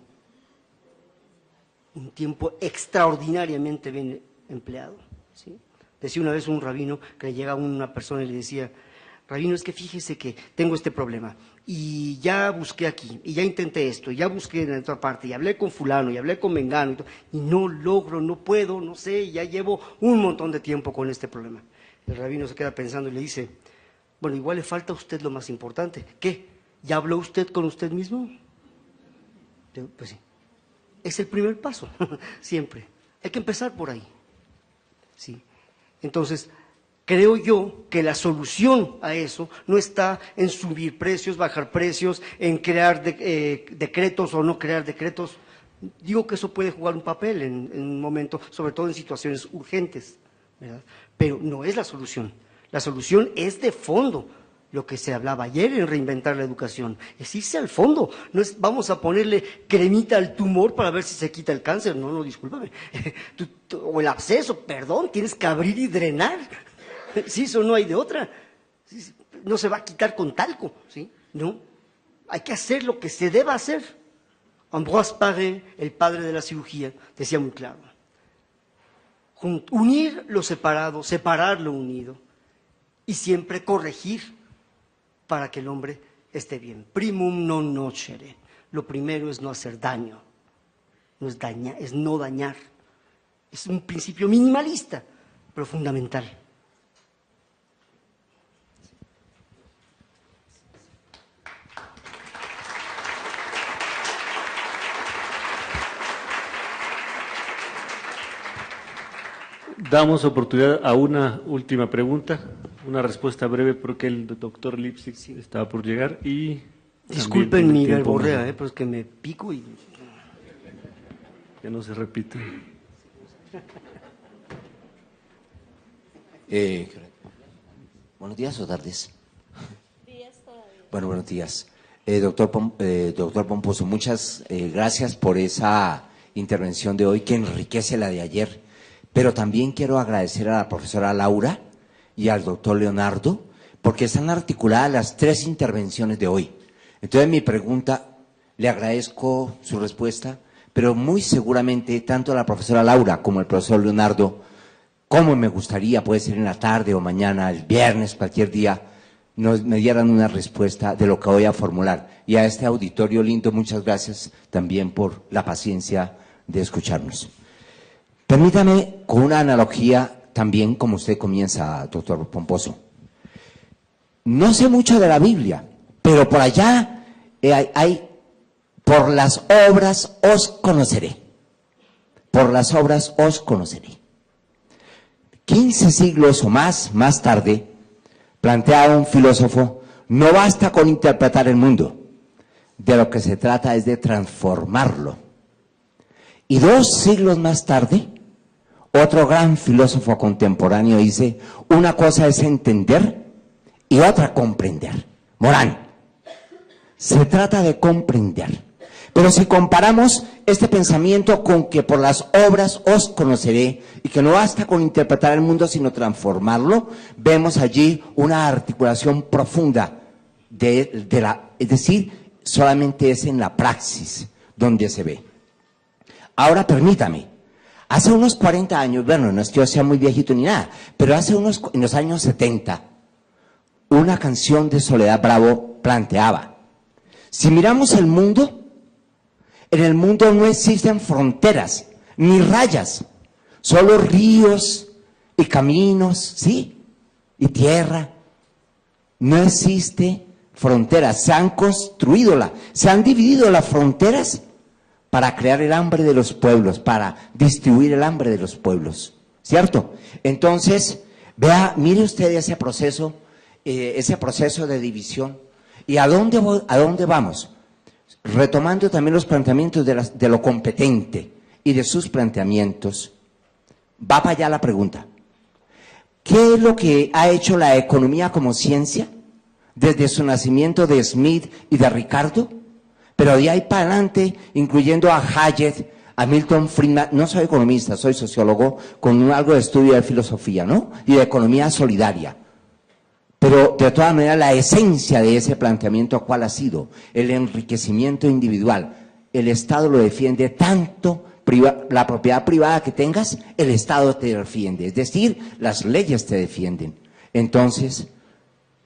un tiempo extraordinariamente bien empleado, ¿sí? Decía una vez un rabino que le llegaba a una persona y le decía, rabino, es que fíjese que tengo este problema y ya busqué aquí, y ya intenté esto, y ya busqué en otra parte, y hablé con fulano, y hablé con mengano, y no logro, no puedo, no sé, ya llevo un montón de tiempo con este problema. El rabino se queda pensando y le dice, bueno, igual le falta a usted lo más importante. ¿Qué? ¿Ya habló usted con usted mismo? Pues sí. Es el primer paso, siempre. Hay que empezar por ahí. ¿Sí? Entonces, creo yo que la solución a eso no está en subir precios, bajar precios, en crear decretos o no crear decretos. Digo que eso puede jugar un papel en un momento, sobre todo en situaciones urgentes, ¿verdad? Pero no es la solución. La solución es de fondo. Lo que se hablaba ayer en reinventar la educación, es irse al fondo, no es vamos a ponerle cremita al tumor para ver si se quita el cáncer, no, discúlpame, o el absceso, perdón, tienes que abrir y drenar, sí, eso no hay de otra, no se va a quitar con talco, ¿sí? No, hay que hacer lo que se deba hacer. Ambroise Paré, el padre de la cirugía, decía muy claro, unir lo separado, separar lo unido, y siempre corregir, para que el hombre esté bien. Primum non nocere. Lo primero es no hacer daño, no es dañar, es no dañar. Es un principio minimalista, pero fundamental. Damos oportunidad a una última pregunta, una respuesta breve porque el doctor Lipsitz estaba por llegar y… Disculpen mi verborrea, pero es que me pico y… Que no se repite. Buenos días o tardes. Bueno, buenos días. Doctor Pomposo, muchas gracias por esa intervención de hoy que enriquece la de ayer. Pero también quiero agradecer a la profesora Laura y al doctor Leonardo, porque están articuladas las tres intervenciones de hoy. Entonces mi pregunta, le agradezco su respuesta, pero muy seguramente tanto a la profesora Laura como al profesor Leonardo, como me gustaría, puede ser en la tarde o mañana, el viernes, cualquier día, me dieran una respuesta de lo que voy a formular. Y a este auditorio lindo, muchas gracias también por la paciencia de escucharnos. Permítame con una analogía también como usted comienza, doctor Pomposo. No sé mucho de la Biblia, pero por allá hay por las obras os conoceré. Por las obras os conoceré. 15 siglos o más tarde, planteaba un filósofo, no basta con interpretar el mundo, de lo que se trata es de transformarlo. Y 2 siglos más tarde, otro gran filósofo contemporáneo dice, una cosa es entender y otra comprender. Morán, se trata de comprender. Pero si comparamos este pensamiento con que por las obras os conoceré y que no basta con interpretar el mundo sino transformarlo, vemos allí una articulación profunda es decir, solamente es en la praxis donde se ve. Ahora permítame, hace unos 40 años, bueno, no es que yo sea muy viejito ni nada, pero en los años 70, una canción de Soledad Bravo planteaba, si miramos el mundo, en el mundo no existen fronteras, ni rayas, solo ríos y caminos, ¿sí? Y tierra. No existe fronteras, se han se han dividido las fronteras para crear el hambre de los pueblos, para distribuir el hambre de los pueblos, ¿cierto? Entonces, mire usted ese proceso de división. ¿Y a dónde vamos? Retomando también los planteamientos de lo competente y de sus planteamientos, va para allá la pregunta. ¿Qué es lo que ha hecho la economía como ciencia desde su nacimiento de Smith y de Ricardo? Pero de ahí para adelante, incluyendo a Hayek, a Milton Friedman, no soy economista, soy sociólogo con algo de estudio de filosofía, ¿no? Y de economía solidaria. Pero de todas maneras la esencia de ese planteamiento, ¿cuál ha sido? El enriquecimiento individual. El Estado lo defiende tanto, la propiedad privada que tengas, el Estado te defiende. Es decir, las leyes te defienden. Entonces,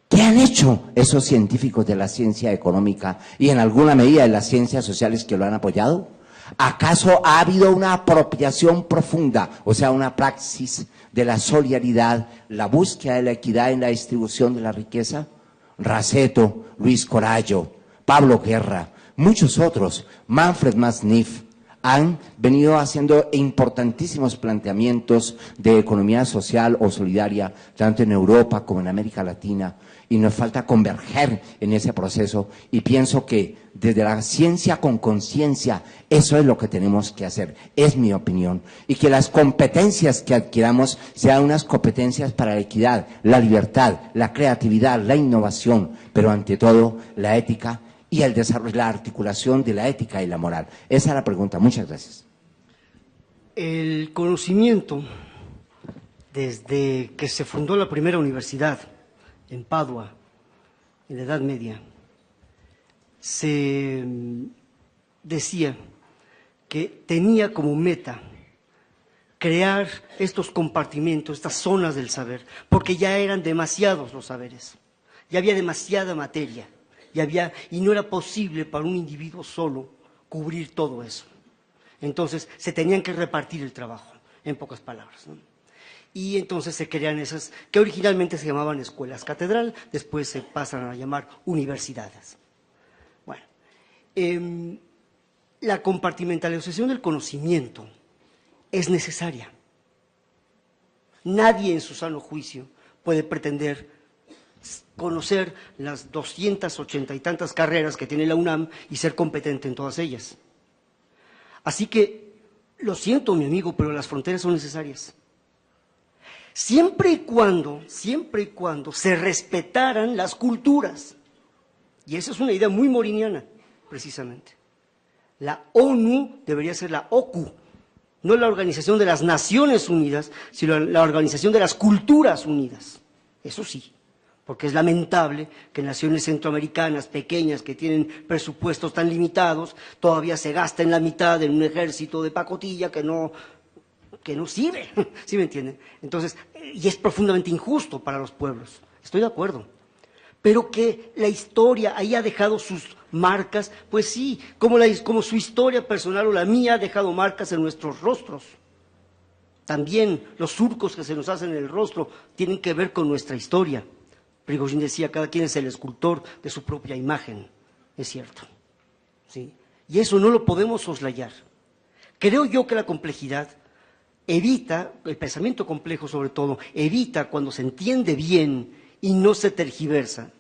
¿qué han hecho esos científicos de la ciencia económica y en alguna medida de las ciencias sociales que lo han apoyado? ¿Acaso ha habido una apropiación profunda, o sea, una praxis de la solidaridad, la búsqueda de la equidad en la distribución de la riqueza? Raceto, Luis Corallo, Pablo Guerra, muchos otros, Manfred Massniff, han venido haciendo importantísimos planteamientos de economía social o solidaria, tanto en Europa como en América Latina, y nos falta converger en ese proceso, y pienso que desde la ciencia con conciencia, eso es lo que tenemos que hacer, es mi opinión, y que las competencias que adquiramos sean unas competencias para la equidad, la libertad, la creatividad, la innovación, pero ante todo la ética y el desarrollo, la articulación de la ética y la moral. Esa es la pregunta. Muchas gracias. El conocimiento, desde que se fundó la primera universidad en Padua, en la Edad Media, se decía que tenía como meta crear estos compartimentos, estas zonas del saber, porque ya eran demasiados los saberes, ya había demasiada materia, y no era posible para un individuo solo cubrir todo eso. Entonces se tenían que repartir el trabajo, en pocas palabras, ¿no? Y entonces se crean esas, que originalmente se llamaban escuelas catedral, después se pasan a llamar universidades. Bueno, la compartimentalización del conocimiento es necesaria. Nadie en su sano juicio puede pretender conocer las 280 y tantas carreras que tiene la UNAM y ser competente en todas ellas. Así que, lo siento, mi amigo, pero las fronteras son necesarias. Siempre y cuando se respetaran las culturas. Y esa es una idea muy moriniana, precisamente. La ONU debería ser la OCU, no la Organización de las Naciones Unidas, sino la Organización de las Culturas Unidas. Eso sí, porque es lamentable que naciones centroamericanas pequeñas que tienen presupuestos tan limitados todavía se gasten la mitad en un ejército de pacotilla que no sirve, ¿sí me entienden? Entonces, y es profundamente injusto para los pueblos, estoy de acuerdo. Pero que la historia ahí ha dejado sus marcas, pues sí, como su historia personal o la mía ha dejado marcas en nuestros rostros. También los surcos que se nos hacen en el rostro tienen que ver con nuestra historia. Prigozhin decía, cada quien es el escultor de su propia imagen. Es cierto. ¿Sí? Y eso no lo podemos soslayar. Creo yo que la complejidad evita, el pensamiento complejo sobre todo, evita cuando se entiende bien y no se tergiversa.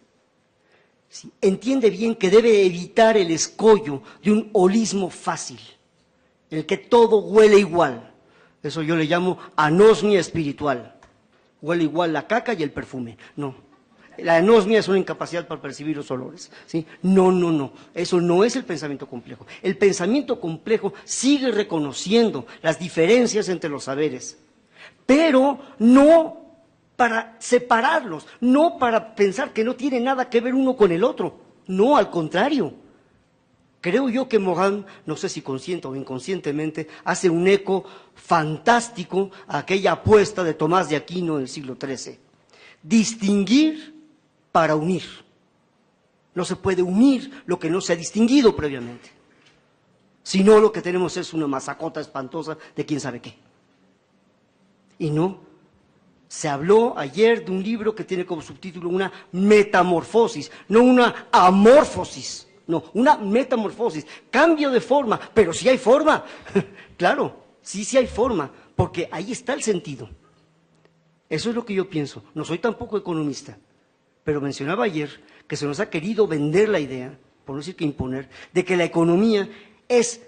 ¿Sí? Entiende bien que debe evitar el escollo de un holismo fácil, en el que todo huele igual. Eso yo le llamo anosmia espiritual. Huele igual la caca y el perfume. No. La anosmia es una incapacidad para percibir los olores. ¿Sí? No. Eso no es el pensamiento complejo. El pensamiento complejo sigue reconociendo las diferencias entre los saberes, pero no para separarlos, no para pensar que no tiene nada que ver uno con el otro. No, al contrario. Creo yo que Morán, no sé si consciente o inconscientemente, hace un eco fantástico a aquella apuesta de Tomás de Aquino en el siglo XIII. Distinguir para unir. No se puede unir lo que no se ha distinguido previamente. Si no, lo que tenemos es una masacota espantosa de quién sabe qué. Y no, se habló ayer de un libro que tiene como subtítulo una metamorfosis, no una amorfosis. No, una metamorfosis, cambio de forma, pero sí hay forma. Claro, sí hay forma, porque ahí está el sentido. Eso es lo que yo pienso. No soy tampoco economista, pero mencionaba ayer que se nos ha querido vender la idea, por no decir que imponer, de que la economía es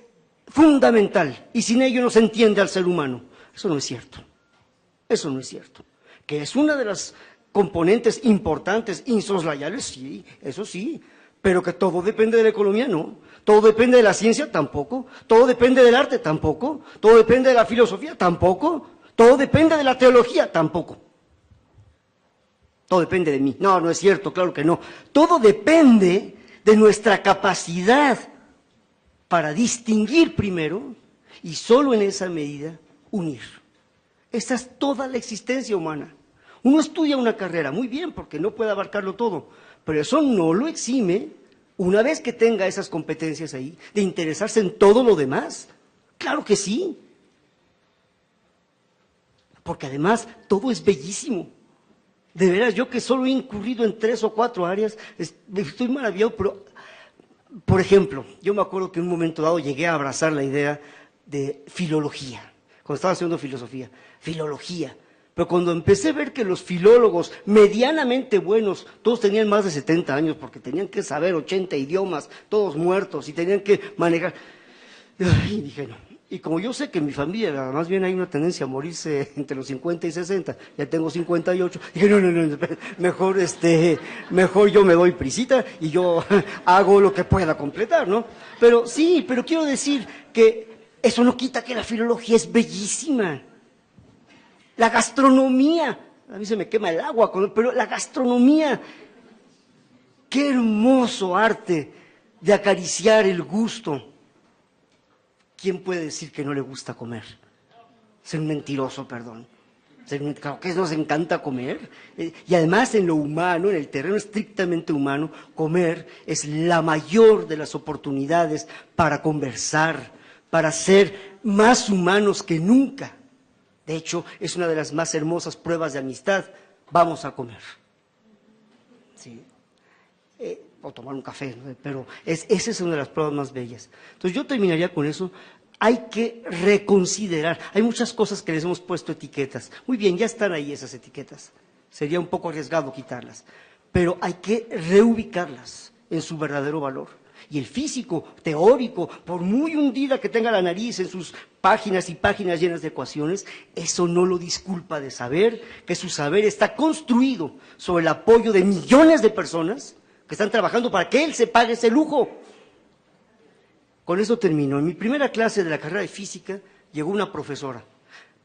fundamental y sin ello no se entiende al ser humano. Eso no es cierto. Eso no es cierto. Que es una de las componentes importantes, insoslayables, sí, eso sí. Pero que todo depende de la economía, no. Todo depende de la ciencia, tampoco. Todo depende del arte, tampoco. Todo depende de la filosofía, tampoco. Todo depende de la teología, tampoco. Todo depende de mí. No es cierto, claro que no. Todo depende de nuestra capacidad para distinguir primero y solo en esa medida unir. Esa es toda la existencia humana. Uno estudia una carrera, muy bien, porque no puede abarcarlo todo. Pero eso no lo exime, una vez que tenga esas competencias ahí, de interesarse en todo lo demás. Claro que sí. Porque además todo es bellísimo. De veras, yo que solo he incurrido en 3 o 4 áreas, estoy maravillado, pero, por ejemplo, yo me acuerdo que en un momento dado llegué a abrazar la idea de filología, cuando estaba haciendo filología. Pero cuando empecé a ver que los filólogos medianamente buenos, todos tenían más de 70 años porque tenían que saber 80 idiomas, todos muertos, y tenían que manejar. Y dije, no. Y como yo sé que en mi familia más bien hay una tendencia a morirse entre los 50 y 60, ya tengo 58, dije, no, mejor yo me doy prisita y yo hago lo que pueda completar, ¿no? Pero sí, pero quiero decir que eso no quita que la filología es bellísima. La gastronomía, a mí se me quema el agua, pero la gastronomía, qué hermoso arte de acariciar el gusto. ¿Quién puede decir que no le gusta comer? Ser un mentiroso, perdón. Claro que nos encanta comer. Y además en lo humano, en el terreno estrictamente humano, comer es la mayor de las oportunidades para conversar, para ser más humanos que nunca. De hecho, es una de las más hermosas pruebas de amistad. Vamos a comer. ¿Sí? O tomar un café, ¿no? Pero esa es una de las pruebas más bellas. Entonces yo terminaría con eso. Hay que reconsiderar. Hay muchas cosas que les hemos puesto etiquetas. Muy bien, ya están ahí esas etiquetas. Sería un poco arriesgado quitarlas. Pero hay que reubicarlas en su verdadero valor. Y el físico teórico, por muy hundida que tenga la nariz en sus páginas y páginas llenas de ecuaciones, eso no lo disculpa de saber que su saber está construido sobre el apoyo de millones de personas que están trabajando para que él se pague ese lujo. Con eso termino. En mi primera clase de la carrera de física llegó una profesora.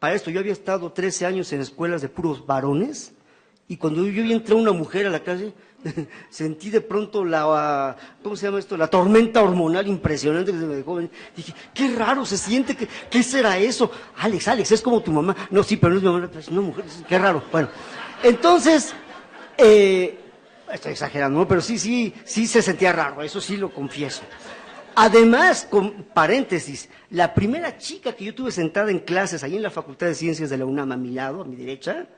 Para esto yo había estado 13 años en escuelas de puros varones y cuando yo vi entrar una mujer a la clase sentí de pronto la, ¿cómo se llama esto? La tormenta hormonal impresionante que se me dejó. Dije, qué raro se siente, ¿qué será eso? Alex, es como tu mamá. No, sí, pero no es mi mamá, es una mujer, qué raro. Bueno, entonces, estoy exagerando, ¿no? Pero sí se sentía raro, eso sí lo confieso. Además, con paréntesis, la primera chica que yo tuve sentada en clases ahí en la Facultad de Ciencias de la UNAM a mi lado, a mi derecha,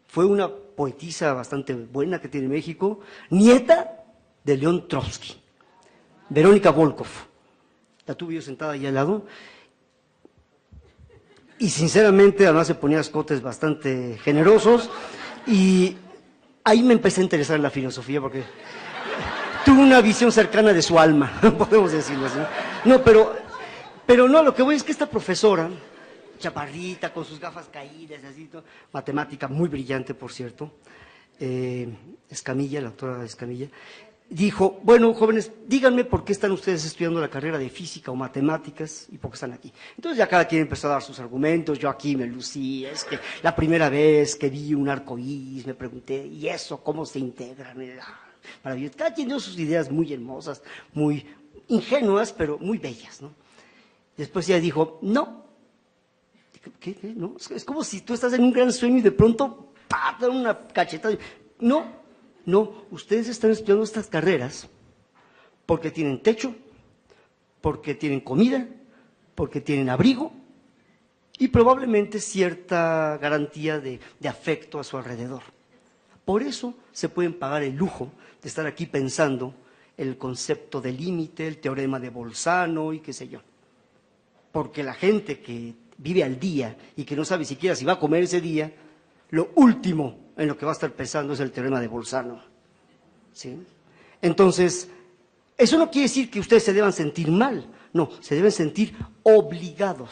fue una poetisa bastante buena que tiene México, nieta de León Trotsky, Verónica Volkov. La tuve yo sentada ahí al lado. Y sinceramente, además se ponía escotes bastante generosos. Y ahí me empecé a interesar en la filosofía porque tuve una visión cercana de su alma, podemos decirlo así. No, pero no, lo que voy es que esta profesora, chaparrita, con sus gafas caídas, así, matemática muy brillante, por cierto, Escamilla, la doctora Escamilla, dijo, bueno, jóvenes, díganme por qué están ustedes estudiando la carrera de física o matemáticas y por qué están aquí. Entonces ya cada quien empezó a dar sus argumentos, yo aquí me lucí, es que la primera vez que vi un arco iris me pregunté, ¿y eso cómo se integran? Maravilloso. Cada quien dio sus ideas muy hermosas, muy ingenuas, pero muy bellas, ¿no? Después ella dijo, no. ¿Qué? ¿No? Es como si tú estás en un gran sueño y de pronto, ¡pah!, te dan una cachetada. No, ustedes están estudiando estas carreras porque tienen techo, porque tienen comida, porque tienen abrigo y probablemente cierta garantía de afecto a su alrededor. Por eso se pueden pagar el lujo de estar aquí pensando el concepto de límite, el teorema de Bolzano y qué sé yo. Porque la gente que vive al día y que no sabe siquiera si va a comer ese día, lo último en lo que va a estar pensando es el teorema de Bolzano, ¿sí? Entonces, eso no quiere decir que ustedes se deban sentir mal, no, se deben sentir obligados.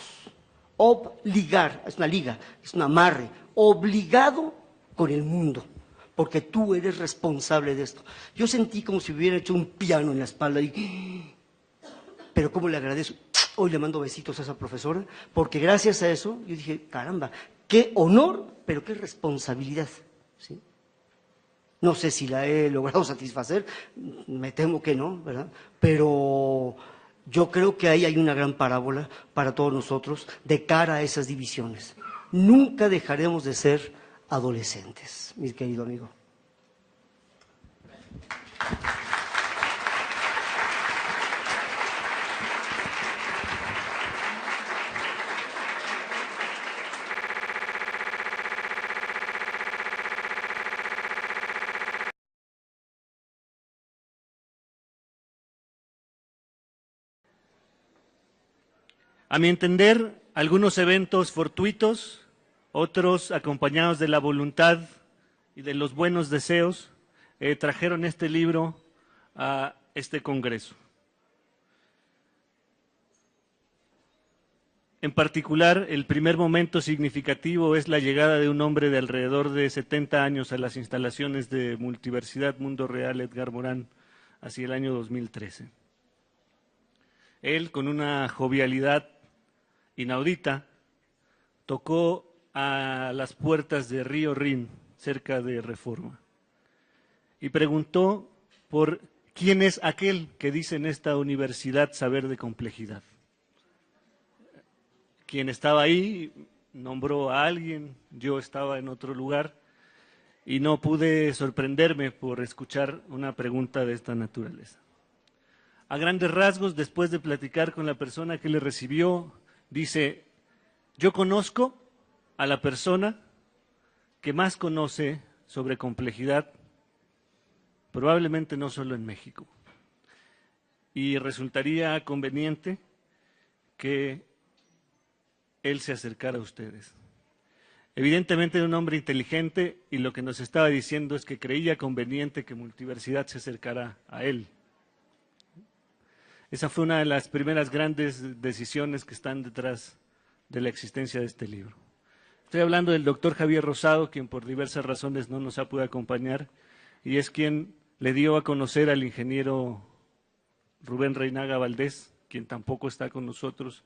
Obligar, es una liga, es un amarre, obligado con el mundo, porque tú eres responsable de esto. Yo sentí como si hubiera hecho un piano en la espalda y... Pero cómo le agradezco. Hoy le mando besitos a esa profesora, porque gracias a eso yo dije, caramba, qué honor, pero qué responsabilidad, ¿sí? No sé si la he logrado satisfacer, me temo que no, ¿verdad? Pero yo creo que ahí hay una gran parábola para todos nosotros de cara a esas divisiones. Nunca dejaremos de ser adolescentes, mi querido amigo. A mi entender, algunos eventos fortuitos, otros acompañados de la voluntad y de los buenos deseos, trajeron este libro a este congreso. En particular, el primer momento significativo es la llegada de un hombre de alrededor de 70 años a las instalaciones de Multiversidad Mundo Real Edgar Morán hacia el año 2013. Él, con una jovialidad inaudita, tocó a las puertas de Río Rin, cerca de Reforma, y preguntó por quién es aquel que dice en esta universidad saber de complejidad. Quien estaba ahí nombró a alguien, yo estaba en otro lugar y no pude sorprenderme por escuchar una pregunta de esta naturaleza. A grandes rasgos, después de platicar con la persona que le recibió, dice, yo conozco a la persona que más conoce sobre complejidad, probablemente no solo en México, y resultaría conveniente que él se acercara a ustedes. Evidentemente era un hombre inteligente y lo que nos estaba diciendo es que creía conveniente que Multiversidad se acercara a él. Esa fue una de las primeras grandes decisiones que están detrás de la existencia de este libro. Estoy hablando del doctor Javier Rosado, quien por diversas razones no nos ha podido acompañar, y es quien le dio a conocer al ingeniero Rubén Reinaga Valdés, quien tampoco está con nosotros,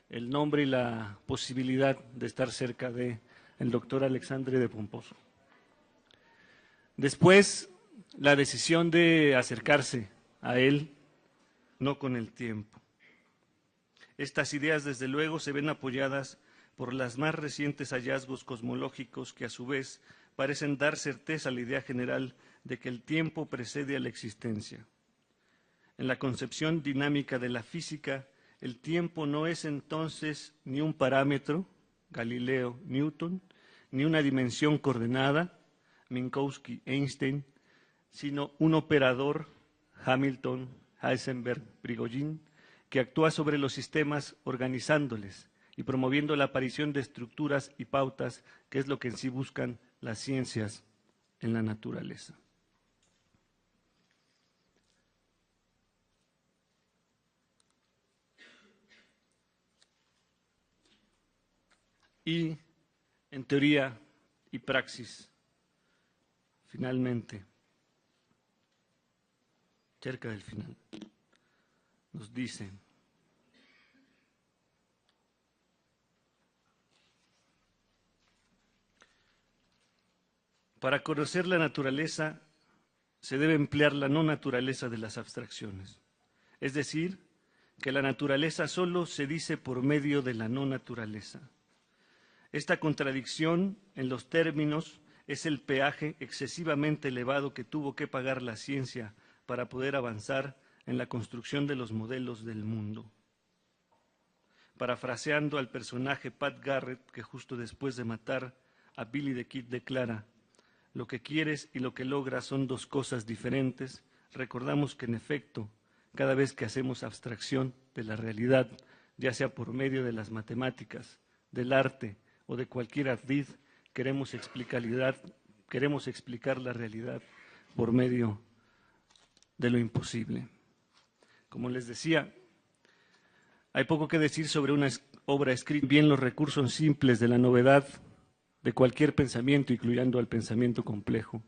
el nombre y la posibilidad de estar cerca del doctor Alexandre de Pomposo. Después, la decisión de acercarse a él, no con el tiempo. Estas ideas, desde luego, se ven apoyadas por los más recientes hallazgos cosmológicos que, a su vez, parecen dar certeza a la idea general de que el tiempo precede a la existencia. En la concepción dinámica de la física, el tiempo no es entonces ni un parámetro, Galileo, Newton, ni una dimensión coordenada, Minkowski, Einstein, sino un operador, Hamilton, Heisenberg, Prigogine, que actúa sobre los sistemas organizándoles y promoviendo la aparición de estructuras y pautas, que es lo que en sí buscan las ciencias en la naturaleza. Y en teoría y praxis, finalmente, cerca del final, nos dice: para conocer la naturaleza se debe emplear la no naturaleza de las abstracciones, es decir, que la naturaleza solo se dice por medio de la no naturaleza. Esta contradicción en los términos es el peaje excesivamente elevado que tuvo que pagar la ciencia para poder avanzar en la construcción de los modelos del mundo. Parafraseando al personaje Pat Garrett, que justo después de matar a Billy the Kid declara: lo que quieres y lo que logras son dos cosas diferentes, recordamos que en efecto, cada vez que hacemos abstracción de la realidad, ya sea por medio de las matemáticas, del arte o de cualquier ardid, queremos explicar la realidad por medio de lo imposible. Como les decía, hay poco que decir sobre una obra escrita. Bien, los recursos simples de la novedad de cualquier pensamiento, incluyendo al pensamiento complejo.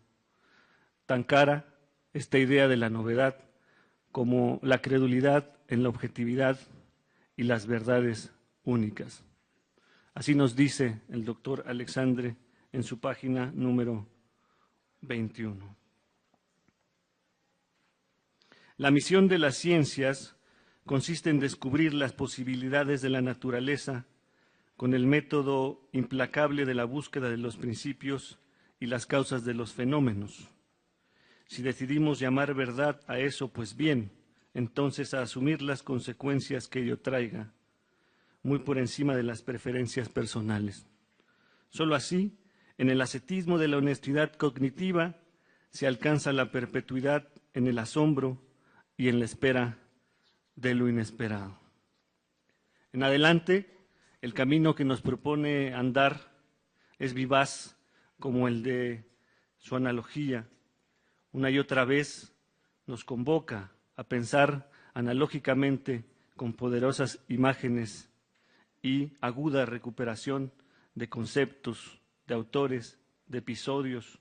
Tan cara esta idea de la novedad como la credulidad en la objetividad y las verdades únicas. Así nos dice el doctor Alexandre en su página número 21. La misión de las ciencias consiste en descubrir las posibilidades de la naturaleza con el método implacable de la búsqueda de los principios y las causas de los fenómenos. Si decidimos llamar verdad a eso, pues bien, entonces a asumir las consecuencias que ello traiga, muy por encima de las preferencias personales. Solo así, en el ascetismo de la honestidad cognitiva, se alcanza la perpetuidad en el asombro y en la espera de lo inesperado. En adelante, el camino que nos propone andar es vivaz como el de su analogía. Una y otra vez nos convoca a pensar analógicamente con poderosas imágenes y aguda recuperación de conceptos, de autores, de episodios,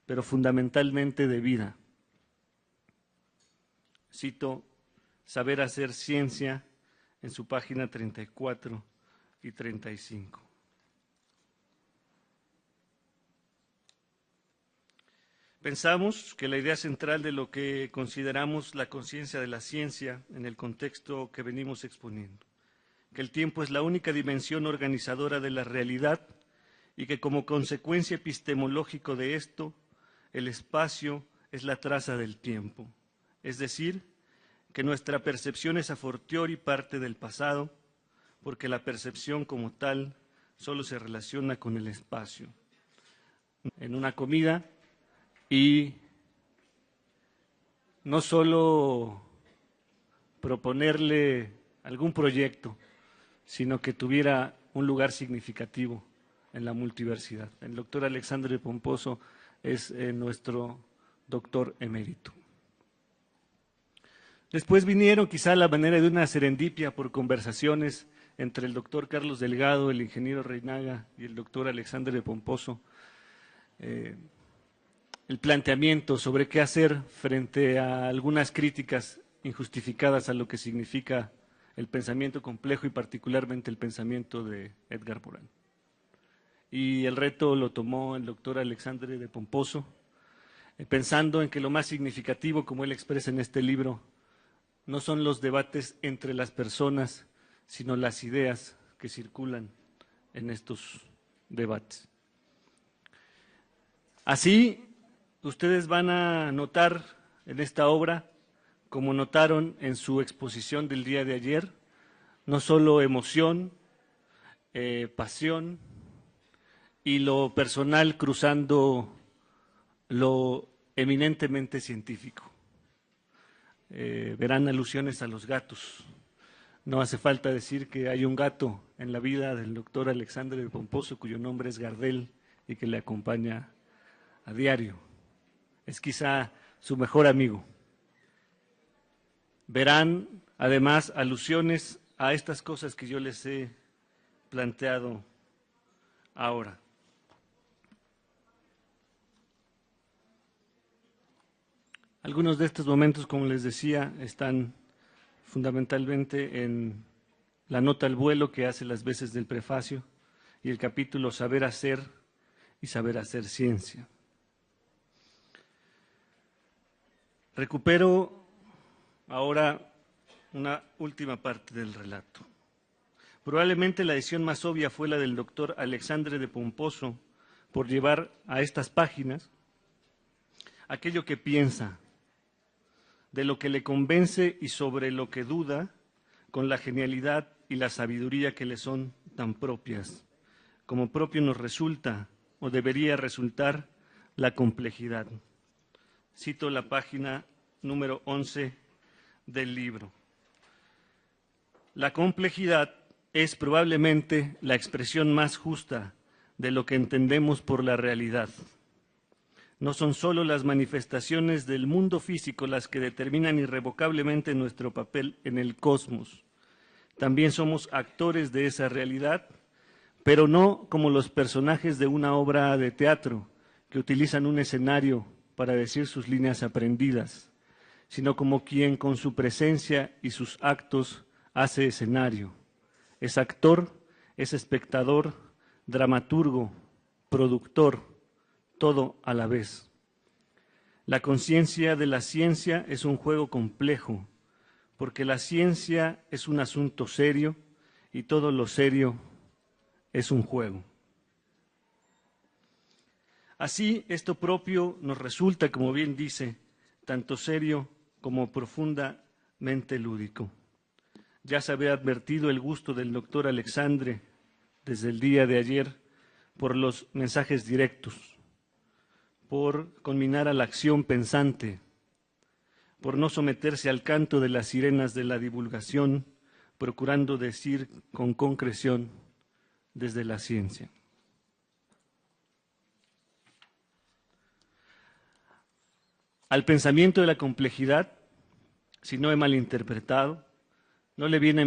pero fundamentalmente de vida. Cito Saber hacer ciencia en su página 34 y 35. Pensamos que la idea central de lo que consideramos la conciencia de la ciencia en el contexto que venimos exponiendo, que el tiempo es la única dimensión organizadora de la realidad y que como consecuencia epistemológico de esto, el espacio es la traza del tiempo, es decir, que nuestra percepción es a fortiori parte del pasado, porque la percepción como tal solo se relaciona con el espacio. En una comida, y no solo proponerle algún proyecto, sino que tuviera un lugar significativo en la multiversidad. El doctor Alexandre Pomposo es nuestro doctor emérito. Después vinieron, quizá a la manera de una serendipia por conversaciones entre el doctor Carlos Delgado, el ingeniero Reinaga y el doctor Alexandre Pomposo, el planteamiento sobre qué hacer frente a algunas críticas injustificadas a lo que significa el pensamiento complejo y particularmente el pensamiento de Edgar Morin. Y el reto lo tomó el doctor Alexandre de Pomposo, pensando en que lo más significativo, como él expresa en este libro, no son los debates entre las personas, sino las ideas que circulan en estos debates. Así, ustedes van a notar en esta obra como notaron en su exposición del día de ayer, no solo emoción, pasión y lo personal cruzando lo eminentemente científico. Verán alusiones a los gatos. No hace falta decir que hay un gato en la vida del doctor Alexandre de Pomposo, cuyo nombre es Gardel y que le acompaña a diario. Es quizá su mejor amigo. Verán además alusiones a estas cosas que yo les he planteado ahora. Algunos de estos momentos, como les decía, están fundamentalmente en la nota al vuelo que hace las veces del prefacio y el capítulo Saber hacer y saber hacer ciencia. Recupero ahora una última parte del relato. Probablemente la edición más obvia fue la del doctor Alexandre de Pomposo, por llevar a estas páginas aquello que piensa, de lo que le convence y sobre lo que duda, con la genialidad y la sabiduría que le son tan propias, como propio nos resulta o debería resultar la complejidad. Cito la página número 11 del libro. La complejidad es probablemente la expresión más justa de lo que entendemos por la realidad. No son solo las manifestaciones del mundo físico las que determinan irrevocablemente nuestro papel en el cosmos. También somos actores de esa realidad, pero no como los personajes de una obra de teatro que utilizan un escenario para decir sus líneas aprendidas, sino como quien con su presencia y sus actos hace escenario. Es actor, es espectador, dramaturgo, productor, todo a la vez. La conciencia de la ciencia es un juego complejo, porque la ciencia es un asunto serio y todo lo serio es un juego. Así, esto propio nos resulta, como bien dice, tanto serio como profundamente lúdico. Ya se había advertido el gusto del doctor Alexandre desde el día de ayer por los mensajes directos, por conminar a la acción pensante, por no someterse al canto de las sirenas de la divulgación, procurando decir con concreción desde la ciencia. Al pensamiento de la complejidad, si no he malinterpretado, no le viene